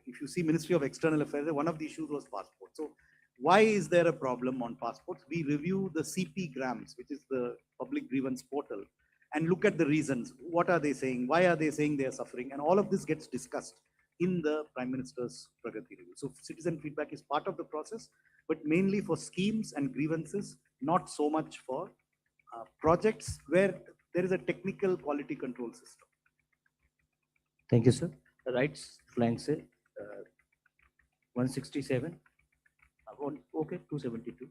if you see Ministry of External Affairs, one of the issues was passport. So why is there a problem on passports? We review the CP grams, which is the public grievance portal, and look at the reasons. What are they saying? Why are they saying they are suffering? And all of this gets discussed in the Prime Minister's Pragati review. So citizen feedback is part of the process, but mainly for schemes and grievances, not so much for projects where there is a technical quality control system. Thank you, sir. Right flank, sir. 167. Okay, 272.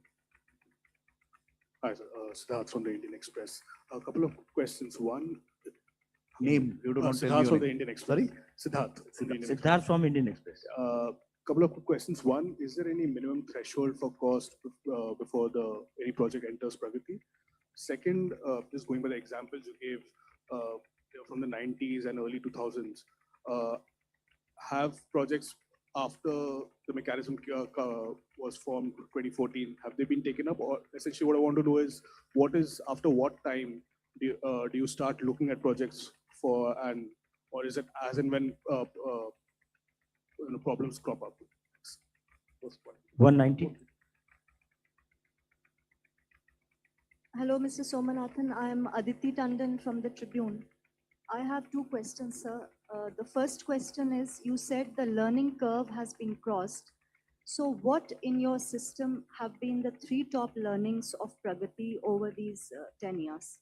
Hi, sir. Siddharth from the Indian Express. A couple of questions. One, name. You do not tell me Siddharth your from the name. Indian Express. Sorry? Siddharth. Siddharth from Indian Express. Couple of quick questions. One, is there any minimum threshold for cost before any project enters Pragati? Second, just going by the examples you gave from the 90s and early 2000s, have projects after the mechanism was formed 2014, have they been taken up? Or essentially what I want to know is, after what time do you start looking at projects for, or is it as and when problems crop up? 190. Hello, Mr. Somanathan. I am Aditi Tandon from the Tribune. I have two questions, sir. The first question is, you said the learning curve has been crossed. So what in your system have been the 3 top learnings of Pragati over these 10 years?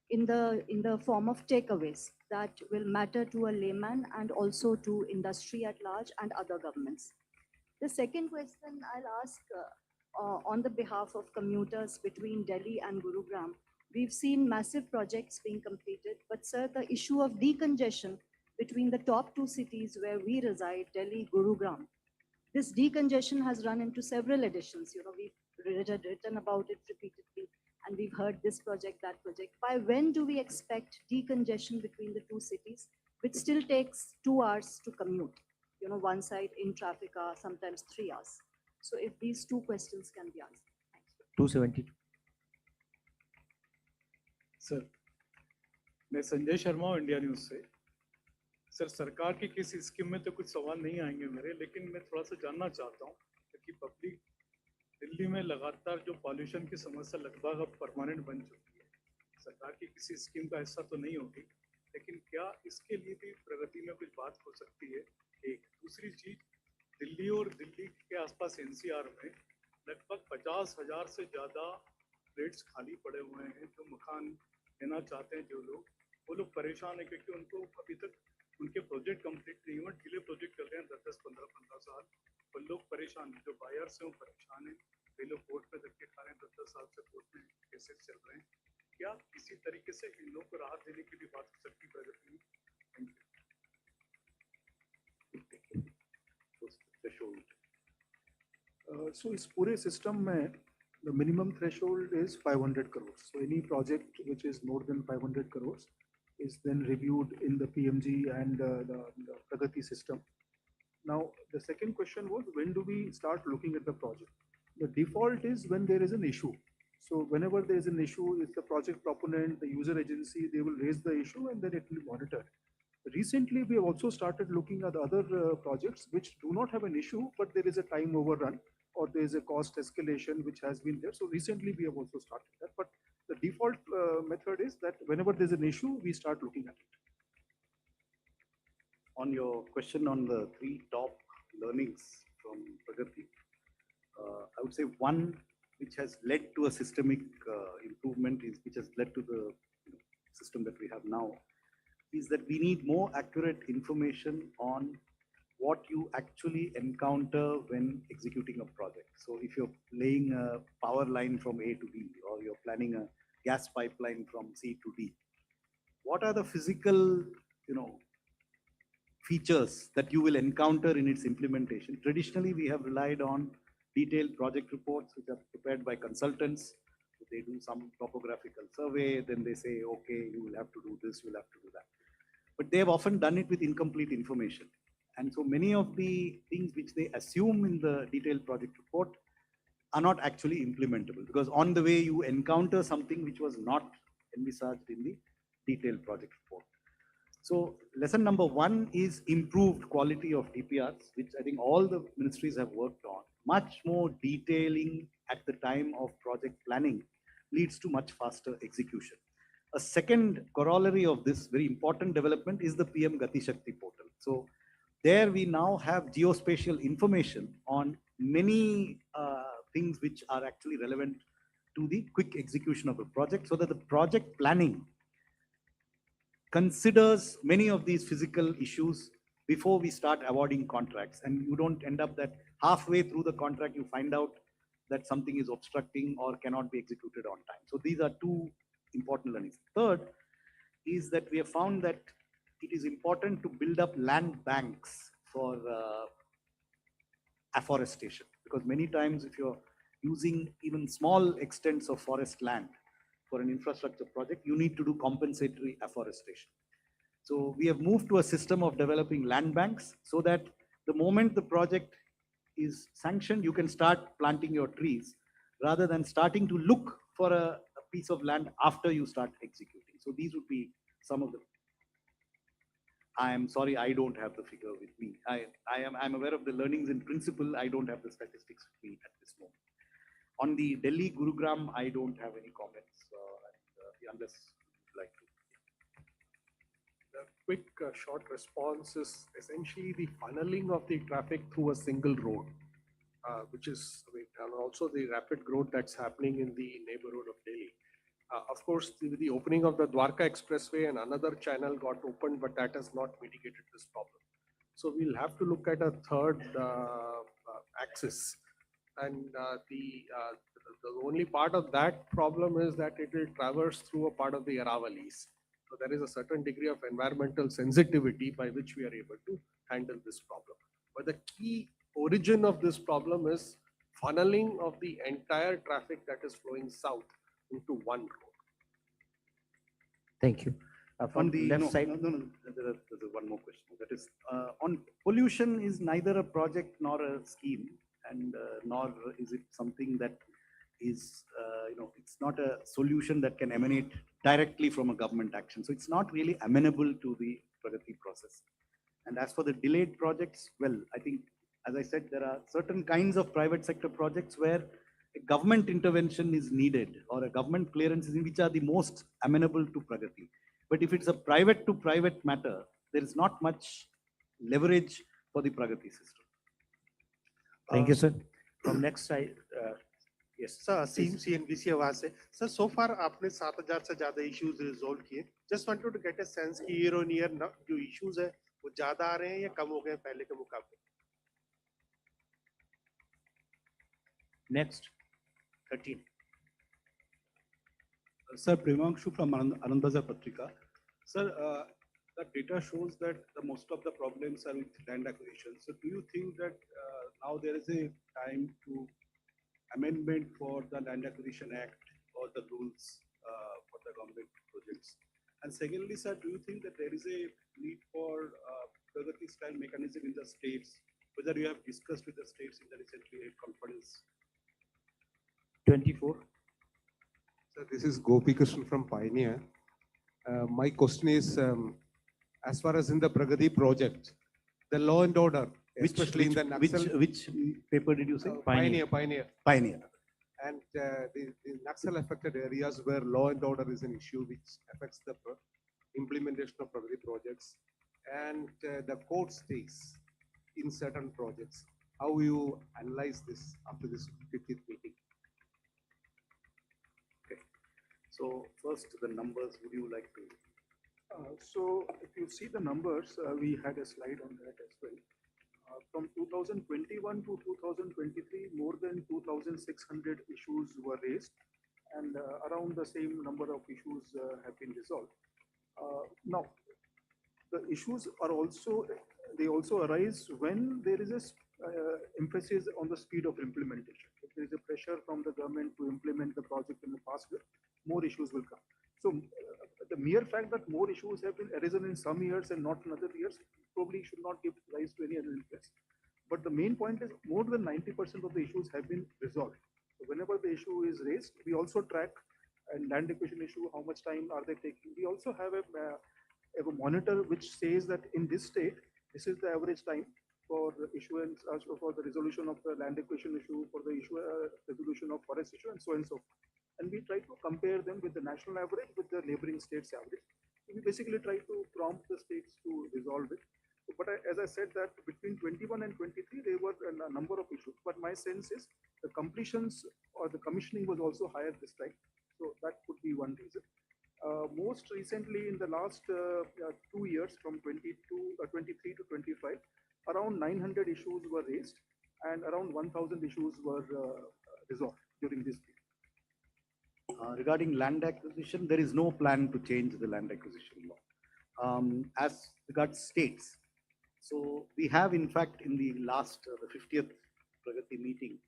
In the form of takeaways that will matter to a layman and also to industry at large and other governments. The second question I'll ask on the behalf of commuters between Delhi and Gurugram. We've seen massive projects being completed, but sir, the issue of decongestion between the top 2 cities where we reside, Delhi, Gurugram, this decongestion has run into several editions. We've written about it repeatedly, and we've heard this project, that project. By when do we expect decongestion between the 2 cities, which still takes 2 hours to commute? One side in traffic are sometimes 3 hours. So if these 2 questions can be answered. 272. Sir, मैं संजय शर्मा हूँ India news से। Sir, सरकार की किसी scheme में तो कुछ सवाल नहीं आएंगे मेरे, लेकिन मैं थोड़ा सा जानना चाहता हूँ कि पब्लिक दिल्ली में लगातार जो पॉल्यूशन की समस्या लगभग अब परमानेंट बन चुकी है, सरकार की किसी स्कीम का हिस्सा तो नहीं होगी, लेकिन क्या इसके लिए भी प्रगति में कुछ बात हो सकती है? एक दूसरी चीज, दिल्ली और दिल्ली के आसपास एनसीआर में लगभग 50,000 से ज़्यादा प्लेट्स खाली पड़े हुए हैं, जो मकान लेना चाहते हैं जो लोग, वो लोग परेशान है क्योंकि उनको अभी तक उनके प्रोजेक्ट कंप्लीट नहीं हुए, डिले प्रोजेक्ट चल रहे हैं 10-10, 15-15 साल, और लोग परेशान हैं, जो बायर्स हैं वो परेशान हैं, वे लोग कोर्ट पे धक्के खा रहे हैं, 10-10 साल से कोर्ट में केसेस चल रहे हैं। क्या किसी तरीके से इन लोगों को राहत देने की भी बात हो सकती है प्रगति में? Thank you. So इस पूरे सिस्टम में the minimum threshold is 500 crores. So any project which is more than 500 crores is then reviewed in the PMG and the Pragati system. Now, the second question was, when do we start looking at the project? The default is when there is an issue. So whenever there is an issue, if the project proponent, the user agency, they will raise the issue and then it will be monitored. Recently, we have also started looking at other projects which do not have an issue, but there is a time overrun or there is a cost escalation which has been there. So recently, we have also started that. But the default method is that whenever there's an issue, we start looking at it. On your question on the 3 top learnings from Pragati, I would say one which has led to a systemic improvement is which has led to the system that we have now is that we need more accurate information on what you actually encounter when executing a project. So if you're laying a power line from A to B, or you're planning a gas pipeline from C to D, what are the physical, features that you will encounter in its implementation? Traditionally, we have relied on detailed project reports which are prepared by consultants. They do some topographical survey, then they say, okay, you will have to do this, you will have to do that. But they have often done it with incomplete information. And so many of the things which they assume in the detailed project report are not actually implementable, because on the way you encounter something which was not envisaged in the detailed project report. So lesson number 1 is improved quality of DPRs, which I think all the ministries have worked on. Much more detailing at the time of project planning leads to much faster execution. A second corollary of this very important development is the PM Gati Shakti portal. So there we now have geospatial information on many things which are actually relevant to the quick execution of a project, so that the project planning considers many of these physical issues before we start awarding contracts, and you don't end up that halfway through the contract you find out that something is obstructing or cannot be executed on time. So these are 2 important learnings. Third is that we have found that it is important to build up land banks for afforestation, because many times if you're using even small extents of forest land for an infrastructure project, you need to do compensatory afforestation. So we have moved to a system of developing land banks so that the moment the project is sanctioned, you can start planting your trees rather than starting to look for a piece of land after you start executing. So these would be some of the. I am sorry, I don't have the figure with me. I'm aware of the learnings in principle. I don't have the statistics with me at this moment. On the Delhi Gurugram, I don't have any comments unless you'd like to. The quick short response is essentially the funneling of the traffic through a single road, which is, and also the rapid growth that's happening in the neighborhood of Delhi. Of course, the opening of the Dwarka Expressway and another channel got opened, but that has not mitigated this problem. So we'll have to look at a third axis, and the only part of that problem is that it will traverse through a part of the Aravalis. So there is a certain degree of environmental sensitivity by which we are able to handle this problem. But the key origin of this problem is funneling of the entire traffic that is flowing south into one road. Thank you. From the left side. There's one more question. That is on pollution is neither a project nor a scheme, and nor is it something that is, it's not a solution that can emanate directly from a government action. So it's not really amenable to the Pragati process. And as for the delayed projects, well, I think, as I said, there are certain kinds of private sector projects where a government intervention is needed or a government clearance is needed, which are the most amenable to Pragati. But if it's a private to private matter, there is not much leverage for the Pragati system. Thank you, sir. From next side, Yes. Sir CNBC आवाज से sir so far आपने 7,000 से ज्यादा issues resolve किए just wanted to get a sense कि year on year जो issues है वो ज्यादा आ रहे हैं या कम हो गए पहले के मुकाबले Next, 13. Sir, Premanshu from Anandbazaar Patrika. Sir, the data shows that most of the problems are with land acquisition. So do you think that now there is a time to amendment for the Land Acquisition Act or the rules for the government projects? And secondly, sir, do you think that there is a need for Pragati style mechanism in the states, whether you have discussed with the states in the recently held conference? 24. Sir, this is Gopi Krishnan from Pioneer. My question is, as far as in the Pragati project, the law and order, especially in the Naxal, which paper did you say? Pioneer. Pioneer. And the Naxal affected areas where law and order is an issue which affects the implementation of Pragati projects and the court stays in certain projects. How you analyze this after this 50th meeting? So first, the numbers, would you like to? So if you see the numbers, we had a slide on that as well. From 2021 to 2023, more than 2,600 issues were raised and around the same number of issues have been resolved. Now, the issues are also, they also arise when there is a emphasis on the speed of implementation. If there is a pressure from the government to implement the project in a fast way, more issues will come. So the mere fact that more issues have been arisen in some years and not in other years probably should not give rise to any other interest. But the main point is more than 90% of the issues have been resolved. So whenever the issue is raised, we also track and land acquisition issue, how much time are they taking. We also have a monitor which says that in this state, this is the average time for the issuance, for the resolution of the land acquisition issue, for the issue, resolution of forest issue, and so on and so forth. And we try to compare them with the national average, with the neighboring states average. We basically try to prompt the states to resolve it. But as I said that between 21 and 23, there were a number of issues. But my sense is the completions or the commissioning was also higher this time. So that could be one reason. Most recently in the last 2 years from 23 to 25, around 900 issues were raised and around 1,000 issues were resolved during this period. Regarding land acquisition, there is no plan to change the land acquisition law. As regards states, so we have in fact in the last, the 50th Pragati meeting,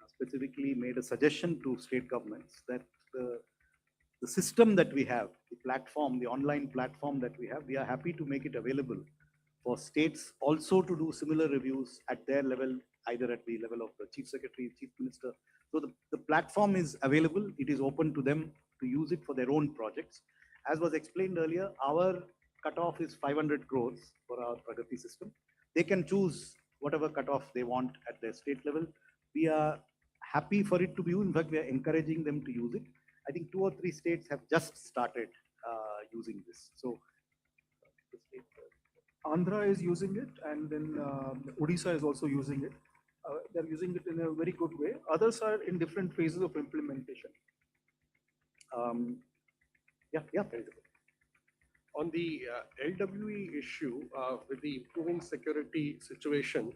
specifically made a suggestion to state governments that the system that we have, the platform, the online platform that we have, we are happy to make it available for states also to do similar reviews at their level, either at the level of the Chief Secretary, Chief Minister. So the platform is available. It is open to them to use it for their own projects. As was explained earlier, our cutoff is 500 crores for our Pragati system. They can choose whatever cutoff they want at their state level. We are happy for it to be used. In fact, we are encouraging them to use it. I think 2 or 3 states have just started using this. So Andhra is using it, and then Odisha is also using it. They're using it in a very good way. Others are in different phases of implementation. Very good. On the LWE issue with the improving security situation,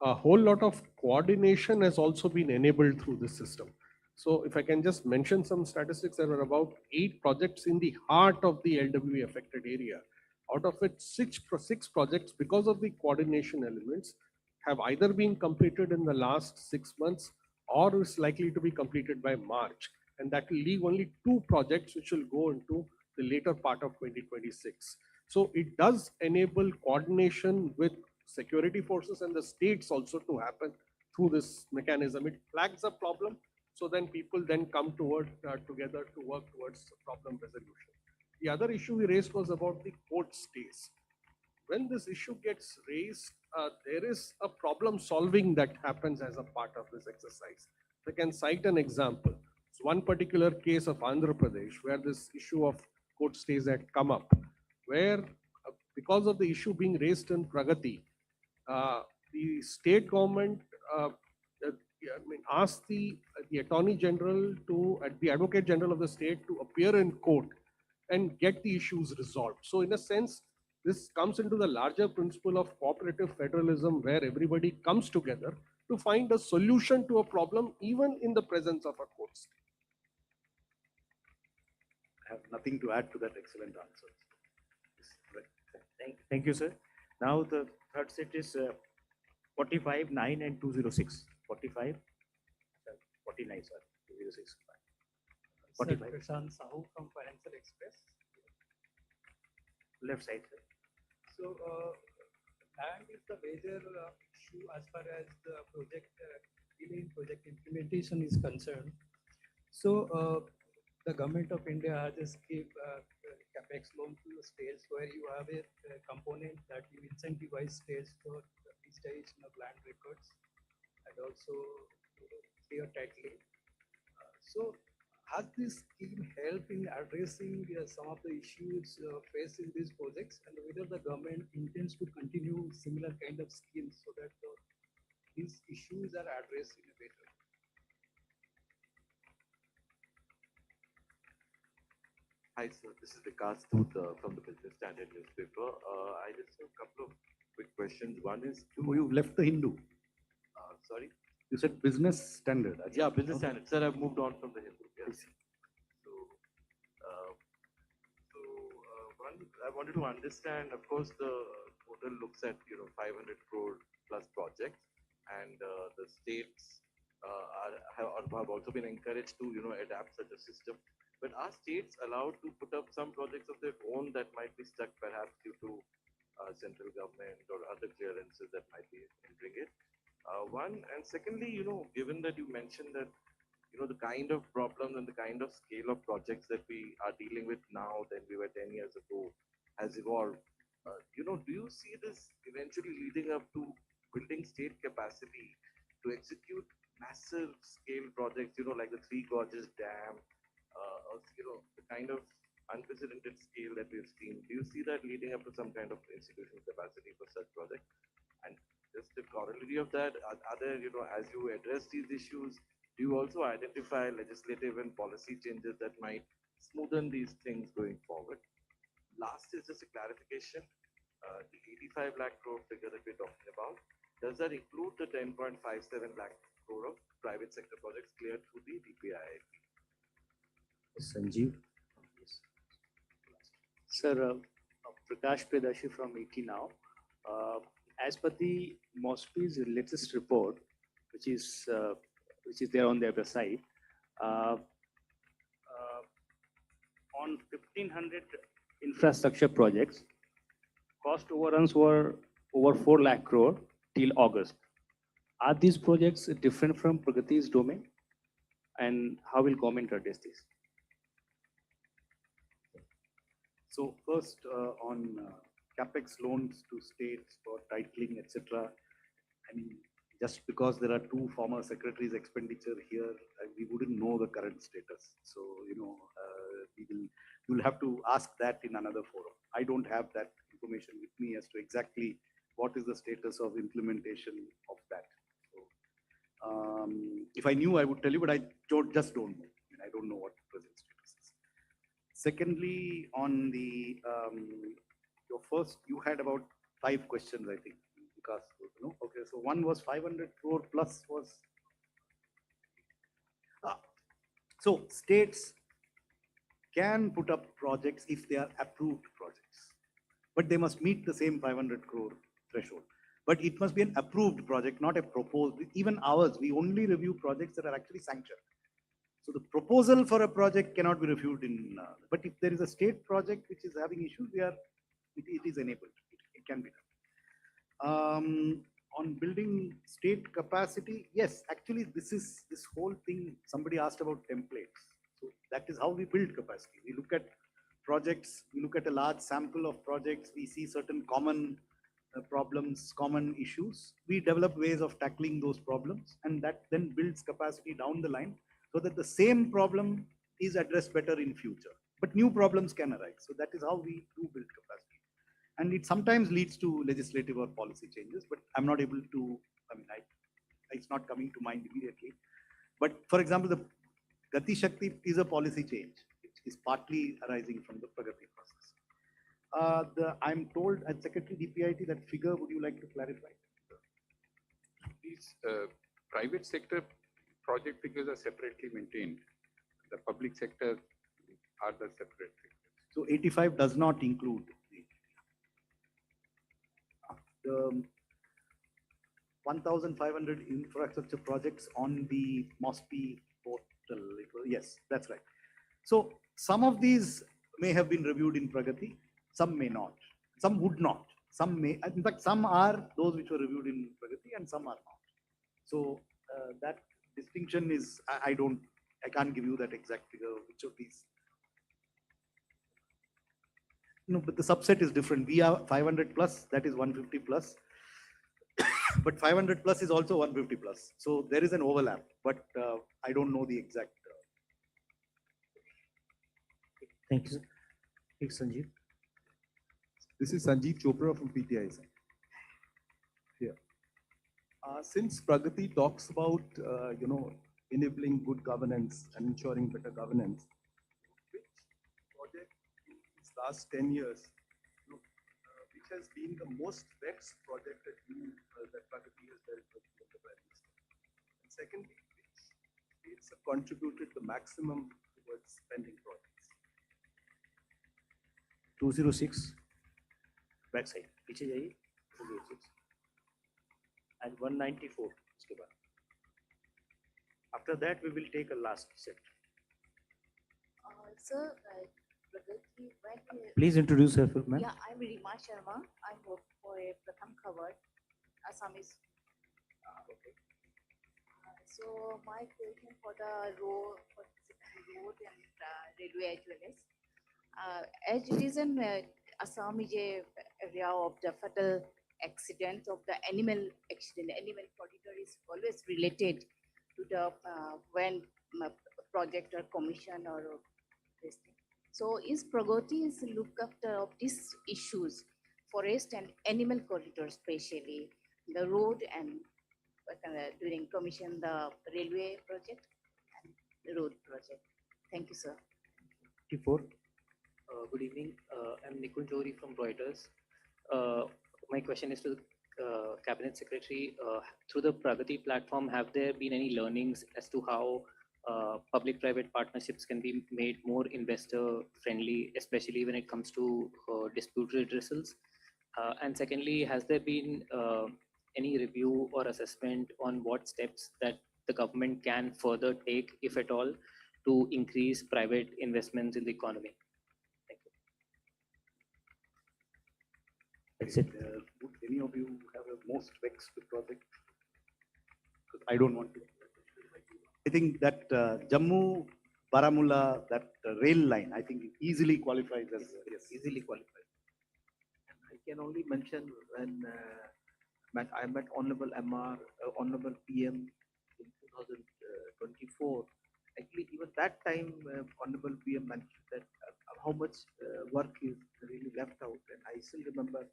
a whole lot of coordination has also been enabled through this system. So if I can just mention some statistics, there were about 8 projects in the heart of the LWE affected area. Out of it, 6 projects, because of the coordination elements, have either been completed in the last 6 months or is likely to be completed by March. And that will leave only 2 projects which will go into the later part of 2026. So it does enable coordination with security forces and the states also to happen through this mechanism. It flags a problem, so then people then come toward together to work towards problem resolution. The other issue we raised was about the court stays. When this issue gets raised, there is a problem solving that happens as a part of this exercise. I can cite an example. It's one particular case of Andhra Pradesh where this issue of court stays had come up, where because of the issue being raised in Pragati, the state government yeah, I mean, ask the Attorney General to, the Advocate General of the state to appear in court and get the issues resolved. So in a sense, this comes into the larger principle of cooperative federalism where everybody comes together to find a solution to a problem even in the presence of a court. I have nothing to add to that excellent answer. Thank you, sir. Now the third set is 45, 9 and 206. 45, 49, sir. 206. 45. Prashant Sahu from Financial Express. Left side, sir. So, land is the major issue as far as the project delay in project implementation is concerned. So, the government of India has a scheme, capex loan to the states, where you have a component that you incentivize states for the digitization of land records and also clear titling. So, has this scheme helped in addressing some of the issues faced in these projects, and whether the government intends to continue similar kind of schemes so that these issues are addressed in a better? Hi, sir. This is Vikas Dhoot from the Business Standard newspaper. I just have a couple of quick questions. One is, You've left the Hindu. Sorry? You said Business Standard. Yeah, Business Standard. Sir, I've moved on from the Hindu. Yes. One, I wanted to understand, of course, the portal looks at, 500 crore plus projects, and the states have also been encouraged to, adapt such a system. But are states allowed to put up some projects of their own that might be stuck perhaps due to central government or other clearances that might be hindering it? One, and secondly, given that you mentioned that, the kind of problems and the kind of scale of projects that we are dealing with now than we were 10 years ago has evolved. Do you see this eventually leading up to building state capacity to execute massive scale projects, like the Three Gorges Dam, or, the kind of unprecedented scale that we've seen? Do you see that leading up to some kind of institutional capacity for such projects? And just the corollary of that, are there, as you address these issues, do you also identify legislative and policy changes that might smoothen these things going forward? Last is just a clarification. The 85 lakh crore figure that we're talking about, does that include the 10.57 lakh crore of private sector projects cleared through the DPIIT? Sanjeev. Sir, Prakash Predashi from ET Now. As per the MOSPI's latest report, which is there on their website, on 1,500 infrastructure projects, cost overruns were over 4 lakh crore till August. Are these projects different from Pragati's domain? And how will government address this? So first, on capex loans to states for titling, etc. I mean, just because there are two former secretaries' expenditure here, we wouldn't know the current status. So you'll have to ask that in another forum. I don't have that information with me as to exactly what is the status of implementation of that. So, if I knew, I would tell you, but I just don't know. I mean, I don't know what the present status is. Secondly, on the your first, you had about 5 questions, I think, because okay. So one was 500 crore plus was. So states can put up projects if they are approved projects, but they must meet the same 500 crore threshold. But it must be an approved project, not a proposed. Even ours, we only review projects that are actually sanctioned. So the proposal for a project cannot be reviewed in. But if there is a state project which is having issues, it is enabled. It can be done. On building state capacity, yes, actually this whole thing. Somebody asked about templates. So that is how we build capacity. We look at projects. We look at a large sample of projects. We see certain common problems, common issues. We develop ways of tackling those problems, and that then builds capacity down the line, so that the same problem is addressed better in future. But new problems can arise. So that is how we do build capacity. And it sometimes leads to legislative or policy changes, but I'm not able to, it's not coming to mind immediately. But for example, the Gati Shakti is a policy change, which is partly arising from the Pragati process. I'm told at Secretary DPIT that figure, would you like to clarify? These private sector project figures are separately maintained. The public sector are the separate figures. So 85 does not include the 1,500 infrastructure projects on the MOSPI portal. Yes, that's right. So some of these may have been reviewed in Pragati, some may not, some would not, some may, in fact, some are those which were reviewed in Pragati and some are not. So that distinction is, I can't give you that exact figure of which of these. No, but the subset is different. We are 500 plus, that is 150 plus. But 500 plus is also 150 plus. So there is an overlap, but I don't know the exact. Thank you, sir. Thanks, Sanjeev. This is Sanjeev Chopra from PTI. Sir. Here. Since Pragati talks about, enabling good governance and ensuring better governance, which project in these last 10 years, which has been the most vexed project that Pragati has dealt with in the Prime Minister? And secondly, which states have contributed the maximum towards spending projects? 206 back side पीछे जाइए 206 and 194 उसके बाद. After that we will take a last set. Sir, Pragati, when Please introduce yourself, ma'am. Yeah, I'm Rima Sharma. I work for a Pratham Khabar, Assamese. Okay. So my question for the road and railway as it is in Assam is a area of the fatal accident of the animal accident. Animal corridor is always related to the when project or commission or this thing. So is Pragati is look after of these issues, forest and animal corridor, especially the road and during commission the railway project and the road project. Thank you, sir. 54. Good evening. I'm Nikul Johri from Reuters. My question is to the Cabinet Secretary. Through the Pragati platform, have there been any learnings as to how public-private partnerships can be made more investor-friendly, especially when it comes to dispute redressals? And secondly, has there been any review or assessment on what steps that the government can further take, if at all, to increase private investments in the economy? That's it. Would any of you have a most vexed project? Because I don't want to. I think that Jammu, Baramulla, that rail line, I think it easily qualifies as yes. Easily qualified. I can only mention when I met Honorable MR, Honorable PM in 2024. Actually, even that time, Honorable PM mentioned that how much work is really left out. And I still remember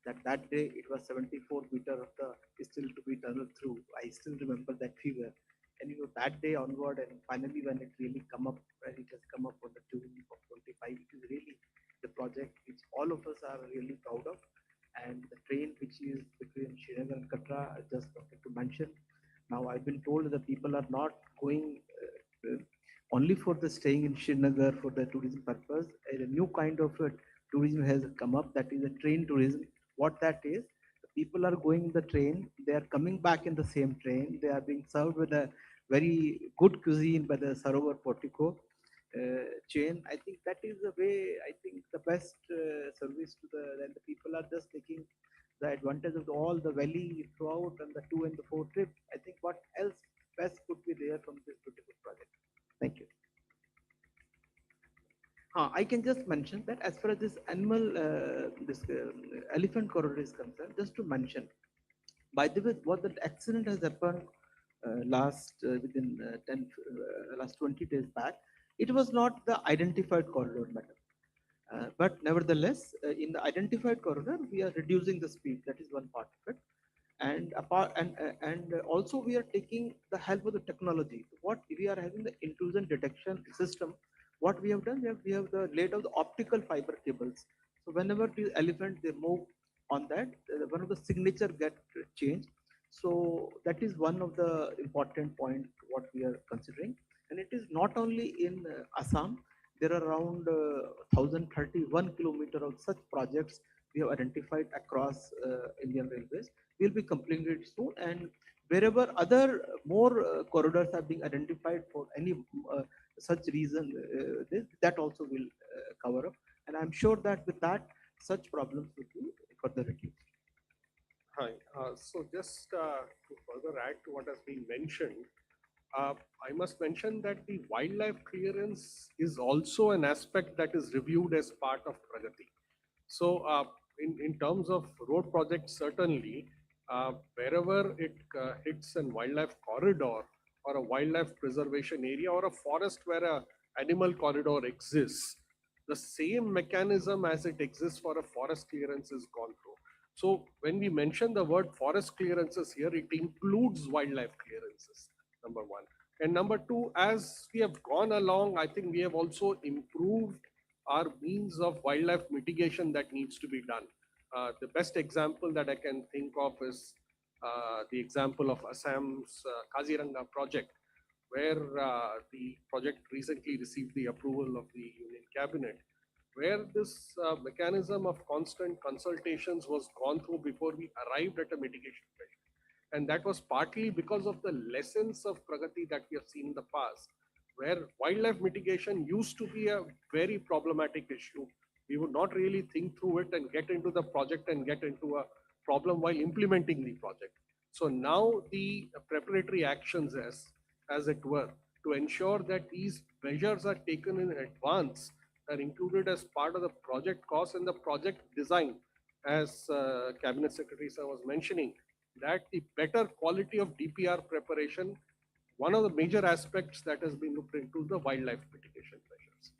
that day it was 74 meter of the still to be tunneled through. I still remember that figure. And that day onward, and finally when it really when it has come up on the June of 25, it is really the project which all of us are really proud of. And the train which is between Srinagar and Katra, I just wanted to mention. Now I've been told that people are not going only for the staying in Srinagar for the tourism purpose. A new kind of tourism has come up, that is a train tourism. What that is, the people are going in the train, they are coming back in the same train, they are being served with a very good cuisine by the Sarovar Portico chain. I think that is the way, I think the best service to and the people are just taking the advantage of all the valley throughout and the 2 and the 4 trip. I think what else best could be there from this beautiful project. Thank you. I can just mention that as far as this elephant corridor is concerned, just to mention, by the way, what that accident has happened last 20 days back, it was not the identified corridor, madam. But nevertheless, in the identified corridor, we are reducing the speed. That is one part of it. And apart and also we are taking the help of the technology. What we are having the intrusion detection system. What we have done, we have the laid out the optical fiber cables. So whenever the elephant they move on that, one of the signature get changed. So that is one of the important point what we are considering. And it is not only in Assam. There are around 1031 kilometer of such projects we have identified across Indian Railways. We'll be completing it soon, and wherever other more corridors are being identified for any such reason, that also will cover up. And I'm sure that with that, such problems will be further reduced. Hi. So just to further add to what has been mentioned, I must mention that the wildlife clearance is also an aspect that is reviewed as part of Pragati. So in terms of road projects, certainly, wherever it hits an wildlife corridor or a wildlife preservation area or a forest where a animal corridor exists, the same mechanism as it exists for a forest clearance is gone through. So when we mention the word forest clearances here, it includes wildlife clearances, number one. And number two, as we have gone along, I think we have also improved our means of wildlife mitigation that needs to be done. The best example that I can think of is the example of Assam's Kaziranga project, where the project recently received the approval of the Union Cabinet, where this mechanism of constant consultations was gone through before we arrived at a mitigation measure. And that was partly because of the lessons of Pragati that we have seen in the past, where wildlife mitigation used to be a very problematic issue. We would not really think through it and get into the project and get into a problem while implementing the project. So now the preparatory actions, as it were, to ensure that these measures are taken in advance are included as part of the project cost and the project design, as Cabinet Secretary Sir was mentioning, that the better quality of DPR preparation, one of the major aspects that has been looked into is the wildlife mitigation measures.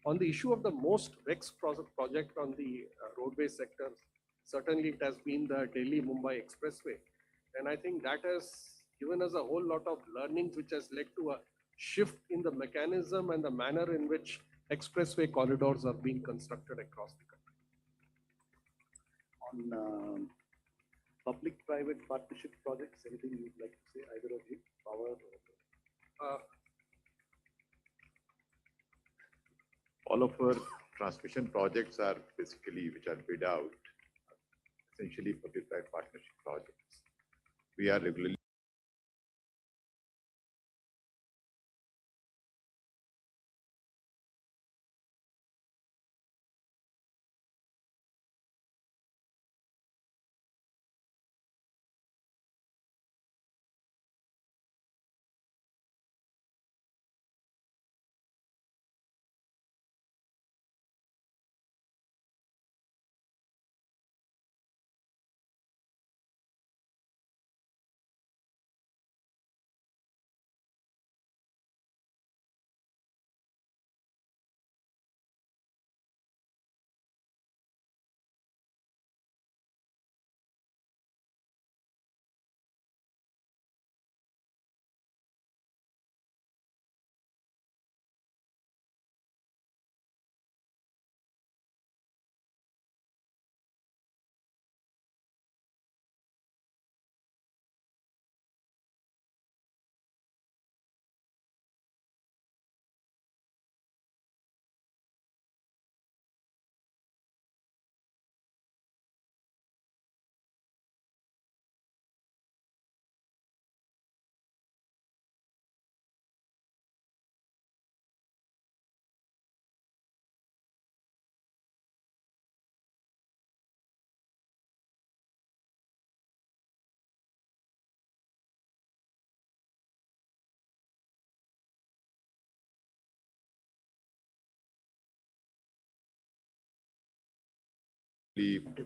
On the issue of the most vexed project on the roadway sector, certainly it has been the Delhi-Mumbai Expressway. And I think that has given us a whole lot of learnings, which has led to a shift in the mechanism and the manner in which expressway corridors are being constructed across the country. On public-private partnership projects, anything you'd like to say, either of you, Power? All of our transmission projects are basically, which are bid out, essentially public-private partnership projects. We are regularly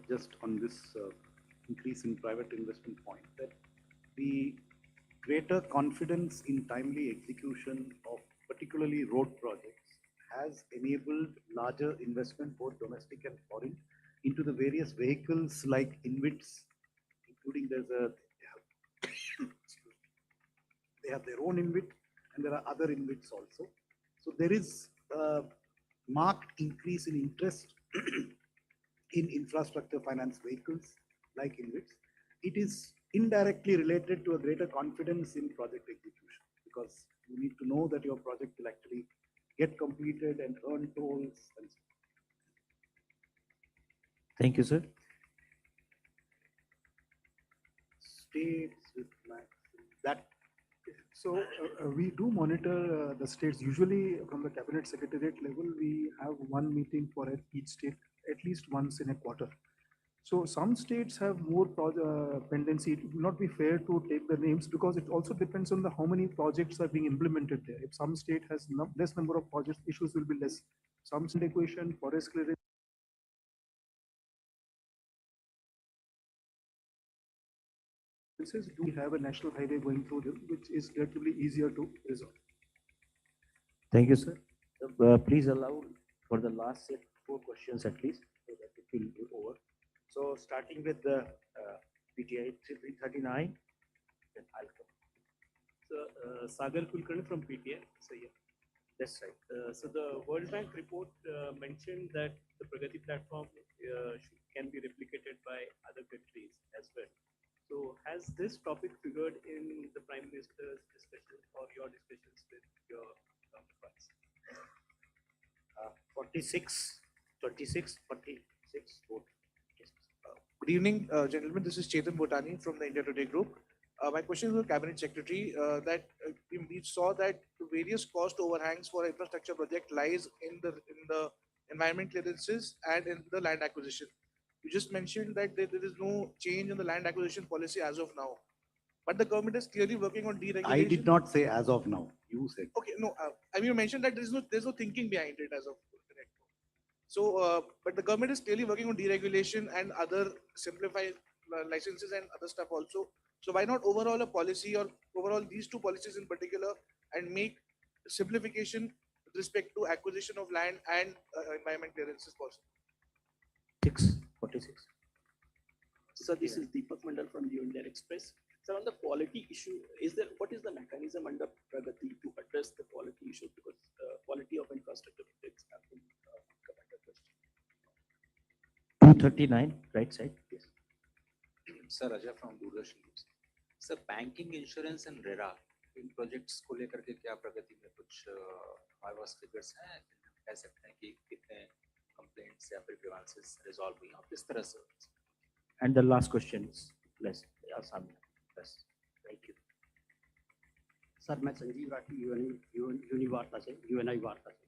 just on this increase in private investment point, that the greater confidence in timely execution of particularly road projects has enabled larger investment, both domestic and foreign, into the various vehicles like InvITs, including they have their own InvIT and there are other InvITs also. So there is a marked increase in interest in infrastructure finance vehicles like InvITs. It is indirectly related to a greater confidence in project execution because you need to know that your project will actually get completed and earn tolls and so on. Thank you, sir. States with that. So we do monitor the states. Usually from the cabinet secretariat level, we have one meeting for each state at least once in a quarter. So some states have more pendency. It will not be fair to take the names because it also depends on how many projects are being implemented there. If some state has less number of projects, issues will be less. Some equation, forest clearance. Do we have a national highway going through them, which is relatively easier to resolve. Thank you, sir. Please allow for the last set 4 questions at least, so that it will be over. So starting with the PTI 339, then I'll come. So, Sagar Kulkarni from PTI. So, yeah. That's right. So the World Bank report mentioned that the Pragati platform can be replicated by other countries as well. So has this topic figured in the Prime Minister's discussion or your discussions with your counterparts? 46, 26, 46, vote. Good evening, gentlemen. This is Chetan Bhotani from the India Today Group. My question is to the Cabinet Secretary that we saw that the various cost overhangs for infrastructure project lies in the environment clearances and in the land acquisition. You just mentioned that there is no change in the land acquisition policy as of now, but the government is clearly working on deregulation. I did not say as of now. You said. Okay, no. I mean, you mentioned that there's no thinking behind it as of. So, but the government is clearly working on deregulation and other simplified licenses and other stuff also. So why not overall a policy or overall these two policies in particular and make simplification with respect to acquisition of land and environment clearances possible? 46. So this is Deepak Mandal from the Indian Express. So on the quality issue, what is the mechanism under Pragati to address the quality issue? Because quality of infrastructure projects have been come under question. 239, right side. Yes. Sir Ajay from Doordarshan news. Sir banking insurance and RERA in projects को लेकर के क्या प्रगति में कुछ हमारे पास figures हैं, कह सकते हैं कि कितने कंप्लेंट्स या फिर ग्रीवेंसेस रिजॉल्व हुई और किस तरह से? And the last question is less. Yes. Thank you. Sir मैं संजीव राठी यूनिवार्ता से यूएनआई वार्ता से।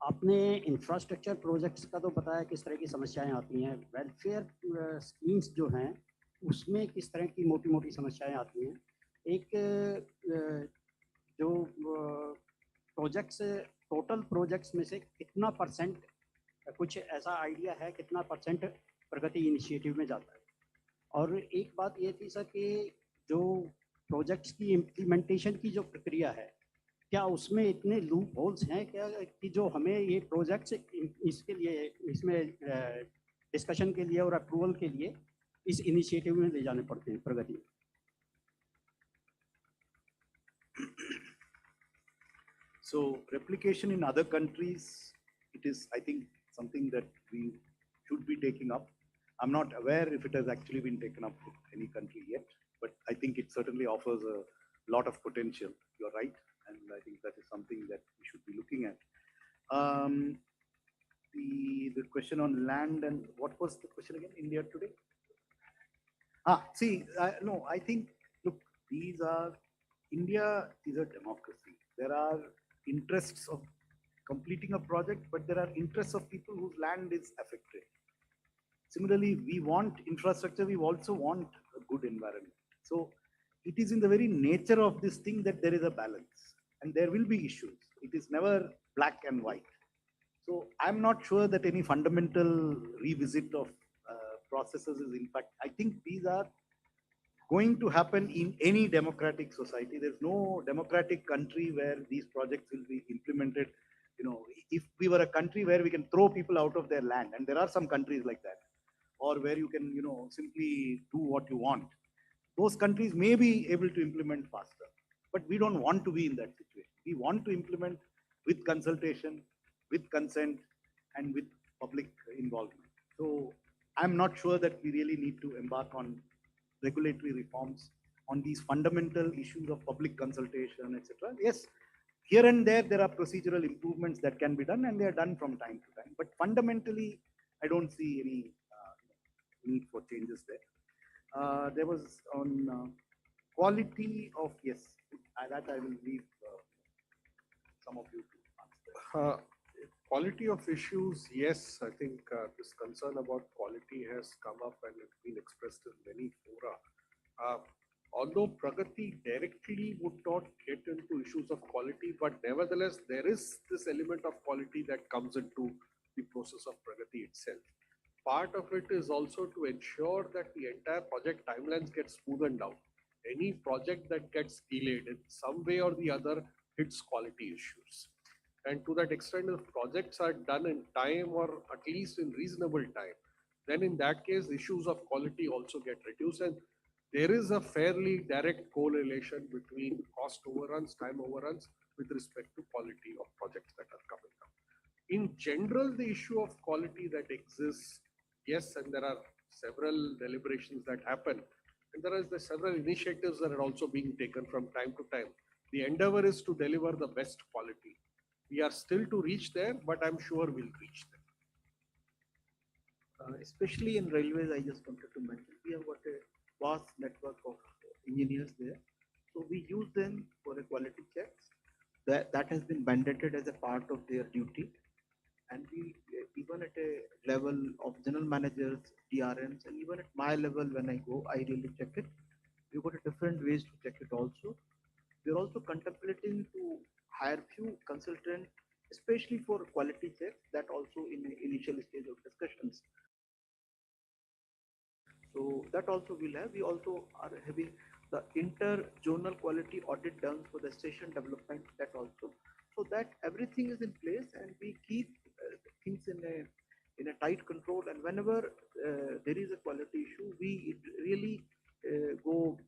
आपने इंफ्रास्ट्रक्चर प्रोजेक्ट्स का तो बताया किस तरह की समस्याएं आती हैं, वेलफेयर स्कीम्स जो हैं उसमें किस तरह की मोटी मोटी समस्याएं आती हैं। एक जो प्रोजेक्ट्स टोटल प्रोजेक्ट्स में से कितना परसेंट, कुछ ऐसा आइडिया है कितना परसेंट प्रगति इनिशिएटिव में जाता है? और एक बात ये थी सर कि जो प्रोजेक्ट्स की इम्प्लीमेंटेशन की जो प्रक्रिया है, क्या उसमें इतने लूप होल्स हैं क्या कि जो हमें ये प्रोजेक्ट्स इसके लिए इसमें डिस्कशन के लिए और अप्रूवल के लिए इस इनिशिएटिव में ले जाने पड़ते हैं प्रगति? So replication in other countries, it is, I think, something that we should be taking up. I'm not aware if it has actually been taken up with any country yet, but I think it certainly offers a lot of potential. You're right, and I think that is something that we should be looking at. The question on land and what was the question again? India Today? No, I think, look, India is a democracy. There are interests of completing a project, but there are interests of people whose land is affected. Similarly, we want infrastructure, we also want a good environment. So it is in the very nature of this thing that there is a balance and there will be issues. It is never black and white. So I'm not sure that any fundamental revisit of processes is in fact, I think these are going to happen in any democratic society. There's no democratic country where these projects will be implemented. You know, if we were a country where we can throw people out of their land, and there are some countries like that, or where you can, simply do what you want. Those countries may be able to implement faster, but we don't want to be in that situation. We want to implement with consultation, with consent, and with public involvement. So I'm not sure that we really need to embark on regulatory reforms on these fundamental issues of public consultation, etc. Yes, here and there are procedural improvements that can be done, and they are done from time to time. But fundamentally, I don't see any need for changes there. There was on quality of, yes, that I will leave some of you to answer. Quality of issues, yes, I think this concern about quality has come up and it's been expressed in many fora. Although Pragati directly would not get into issues of quality, but nevertheless, there is this element of quality that comes into the process of Pragati itself. Part of it is also to ensure that the entire project timelines get smoothened out. Any project that gets delayed in some way or the other hits quality issues. And to that extent, if projects are done in time or at least in reasonable time, then in that case, issues of quality also get reduced. And there is a fairly direct correlation between cost overruns, time overruns with respect to quality of projects that are coming up. In general, the issue of quality that exists, yes, and there are several deliberations that happen, and there are several initiatives that are also being taken from time to time. The endeavor is to deliver the best quality. We are still to reach there, but I'm sure we'll reach there. Especially in railways, I just wanted to mention, we have got a vast network of engineers there. So we use them for the quality checks. That has been mandated as a part of their duty. And we, even at a level of general managers, DRMs, and even at my level, when I go, I really check it. We've got a different ways to check it also. We're also contemplating to hire few consultants, especially for quality checks, that also in the initial stage of discussions. So that also we'll have. We also are having the inter-zonal quality audit done for the station development, that also. So that everything is in place and we keep things in a tight control. And whenever there is a quality issue, we really go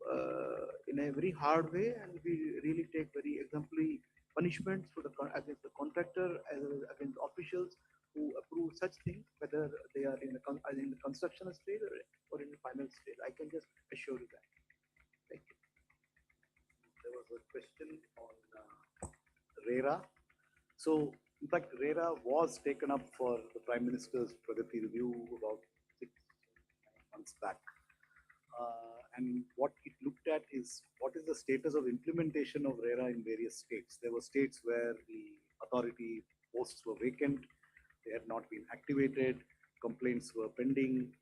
in a very hard way, and we really take very exemplary punishments for against the contractor, against officials who approve such things, whether they are in the construction stage or in the final stage. I can just assure you that. Thank you. There was a question on RERA. So, in fact, RERA was taken up for the Prime Minister's Pragati review about 6 months back. And what it looked at is what is the status of implementation of RERA in various states. There were states where the authority posts were vacant, they had not been activated, complaints were pending,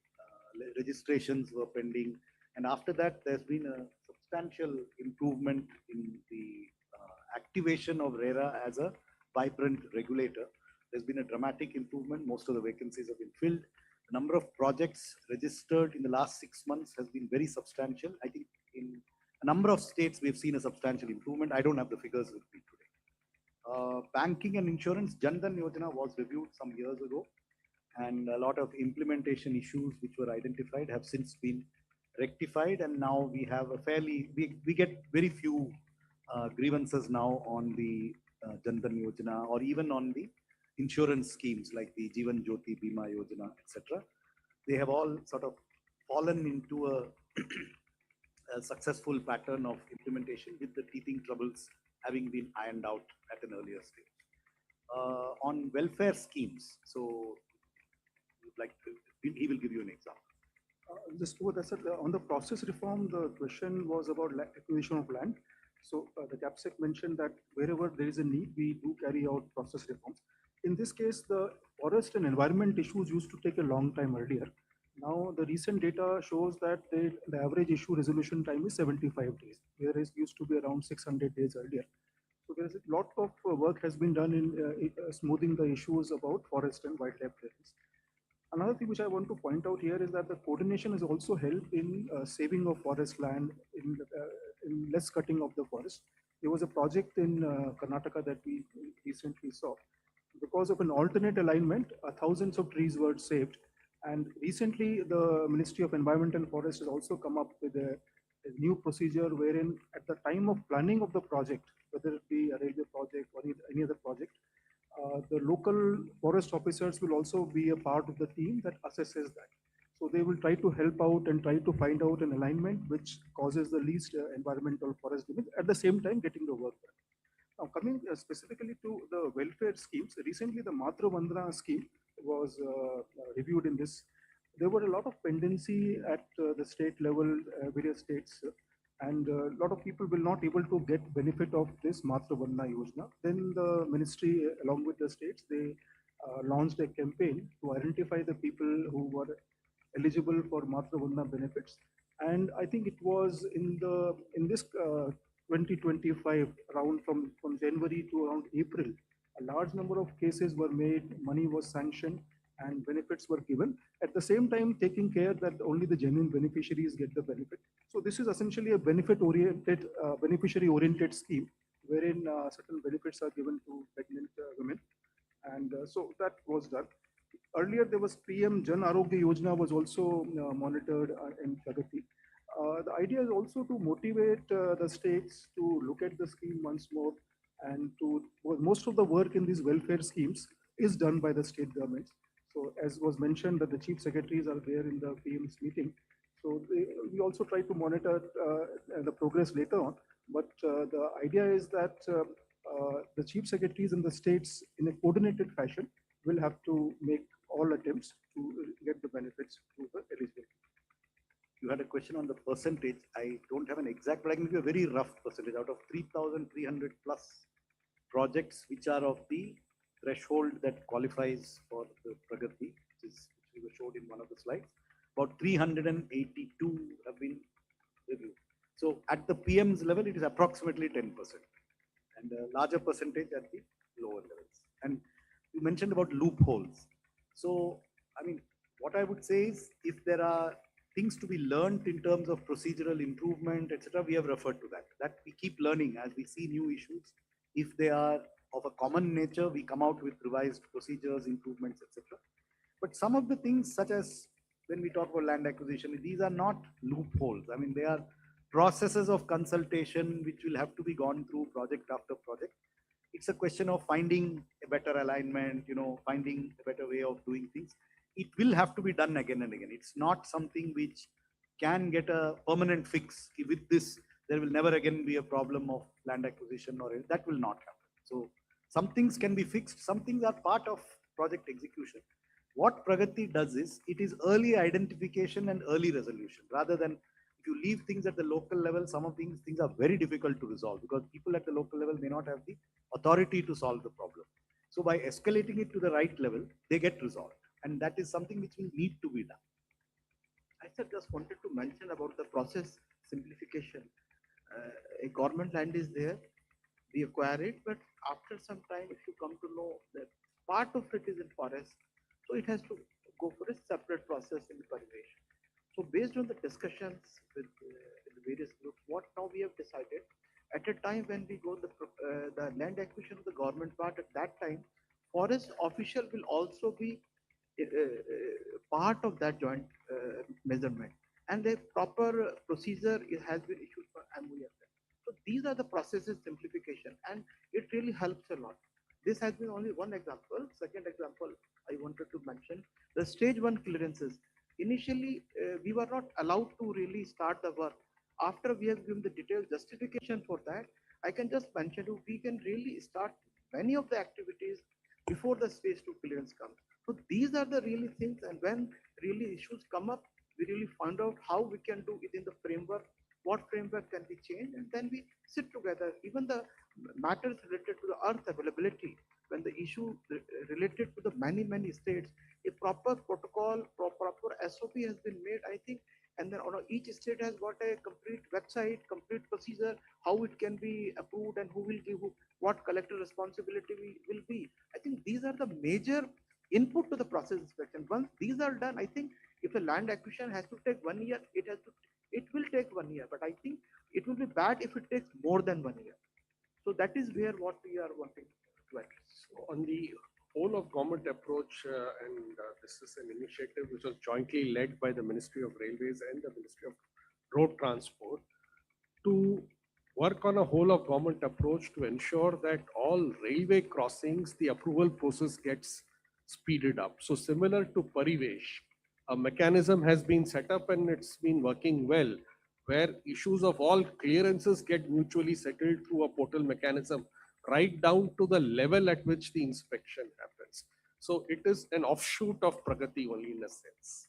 registrations were pending. And after that, there's been a substantial improvement in the activation of RERA as a vibrant regulator. There's been a dramatic improvement. Most of the vacancies have been filled. The number of projects registered in the last 6 months has been very substantial. I think in a number of states, we've seen a substantial improvement. I don't have the figures with me today. Banking and insurance, Jan Dhan Yojana was reviewed some years ago, and a lot of implementation issues which were identified have since been rectified, and now we have a fairly, we get very few grievances now on the Jan Dhan Yojana, or even on the insurance schemes like the Jeevan Jyoti Bima Yojana, etc. They have all sort of fallen into a successful pattern of implementation, with the teething troubles having been ironed out at an earlier stage. On welfare schemes, so he will give you an example. Just what I said, on the process reform, the question was about acquisition of land. So the CAPSEC mentioned that wherever there is a need, we do carry out process reforms. In this case, the forest and environment issues used to take a long time earlier. Now, the recent data shows that the average issue resolution time is 75 days, whereas it used to be around 600 days earlier. So there is a lot of work has been done in smoothing the issues about forest and wildlife clearance. Another thing which I want to point out here is that the coordination has also helped in saving of forest land, in less cutting of the forest. There was a project in Karnataka that we recently saw. Because of an alternate alignment, thousands of trees were saved, And recently, the Ministry of Environment and Forest has also come up with a new procedure wherein at the time of planning of the project, whether it be a railway project or any other project, the local forest officers will also be a part of the team that assesses that. So they will try to help out and try to find out an alignment which causes the least environmental forest damage, at the same time getting the work done. Now, coming specifically to the welfare schemes, recently the Matra Vandana scheme was reviewed in this. There were a lot of pendency at the state level, various states, and a lot of people will not able to get benefit of this Matra Vandana Yojana. Then the ministry, along with the states, they launched a campaign to identify the people who were eligible for Matra Vandana benefits. And I think it was in this 2025, around from January to around April, a large number of cases were made, money was sanctioned, and benefits were given. At the same time, taking care that only the genuine beneficiaries get the benefit. So this is essentially a benefit-oriented, beneficiary-oriented scheme, wherein certain benefits are given to pregnant women. And so that was done. Earlier, there was PM Jan Arogya Yojana was also monitored in Pragati. The idea is also to motivate the states to look at the scheme once more, and to well, most of the work in these welfare schemes is done by the state governments. So as was mentioned that the chief secretaries are there in the PM's meeting. So we also try to monitor the progress later on. But the idea is that the chief secretaries in the states in a coordinated fashion will have to make all attempts to get the benefits to the eligible. You had a question on the percentage. I don't have an exact, but I can give you a very rough percentage. Out of 3,300 plus projects which are of the threshold that qualifies for the Pragati, which we were showed in one of the slides, about 382 have been reviewed. So at the PM's level, it is approximately 10%, and a larger percentage at the lower levels. And you mentioned about loopholes. So, I mean, what I would say is if there are things to be learned in terms of procedural improvement, etc., we have referred to that. That we keep learning as we see new issues. If they are of a common nature, we come out with revised procedures, improvements, etc. But some of the things, such as when we talk about land acquisition, these are not loopholes. I mean, they are processes of consultation which will have to be gone through project after project. It's a question of finding a better alignment, finding a better way of doing things. It will have to be done again and again. It's not something which can get a permanent fix. With this, there will never again be a problem of land acquisition, or that will not happen. So some things can be fixed. Some things are part of project execution. What Pragati does is, it is early identification and early resolution. Rather than if you leave things at the local level, some of things are very difficult to resolve because people at the local level may not have the authority to solve the problem. So by escalating it to the right level, they get resolved. And that is something which will need to be done. I just wanted to mention about the process simplification. A government land is there, we acquire it, but after some time, if you come to know that part of it is in forest, so it has to go for a separate process in Parivesh. So based on the discussions with the various groups, what now we have decided, at a time when we go the land acquisition of the government part, at that time, forest official will also be part of that joint measurement, and a proper procedure has been issued for MOU. So these are the processes simplification, and it really helps a lot. This has been only one example. Second example I wanted to mention, the stage one clearances. Initially, we were not allowed to really start the work. After we have given the detailed justification for that, I can just mention you, we can really start many of the activities before the stage two clearance comes. So these are the really things, and when really issues come up, we really find out how we can do it in the framework, what framework can be changed, and then we sit together. Even the matters related to the earth availability, when the issue related to the many states, a proper protocol, proper SOP has been made, I think, and then each state has got a complete website, complete procedure, how it can be approved and who will give what collector responsibility will be. I think these are the major input to the process inspection. Once these are done, I think if a land acquisition has to take 1 year, it will take 1 year, but I think it will be bad if it takes more than 1 year. So that is where what we are wanting to address. So on the whole of government approach, and this is an initiative which was jointly led by the Ministry of Railways and the Ministry of Road Transport, to work on a whole of government approach to ensure that all railway crossings, the approval process gets speeded up. So similar to Parivesh, a mechanism has been set up and it's been working well, where issues of all clearances get mutually settled through a portal mechanism, right down to the level at which the inspection happens. So it is an offshoot of Pragati only in a sense.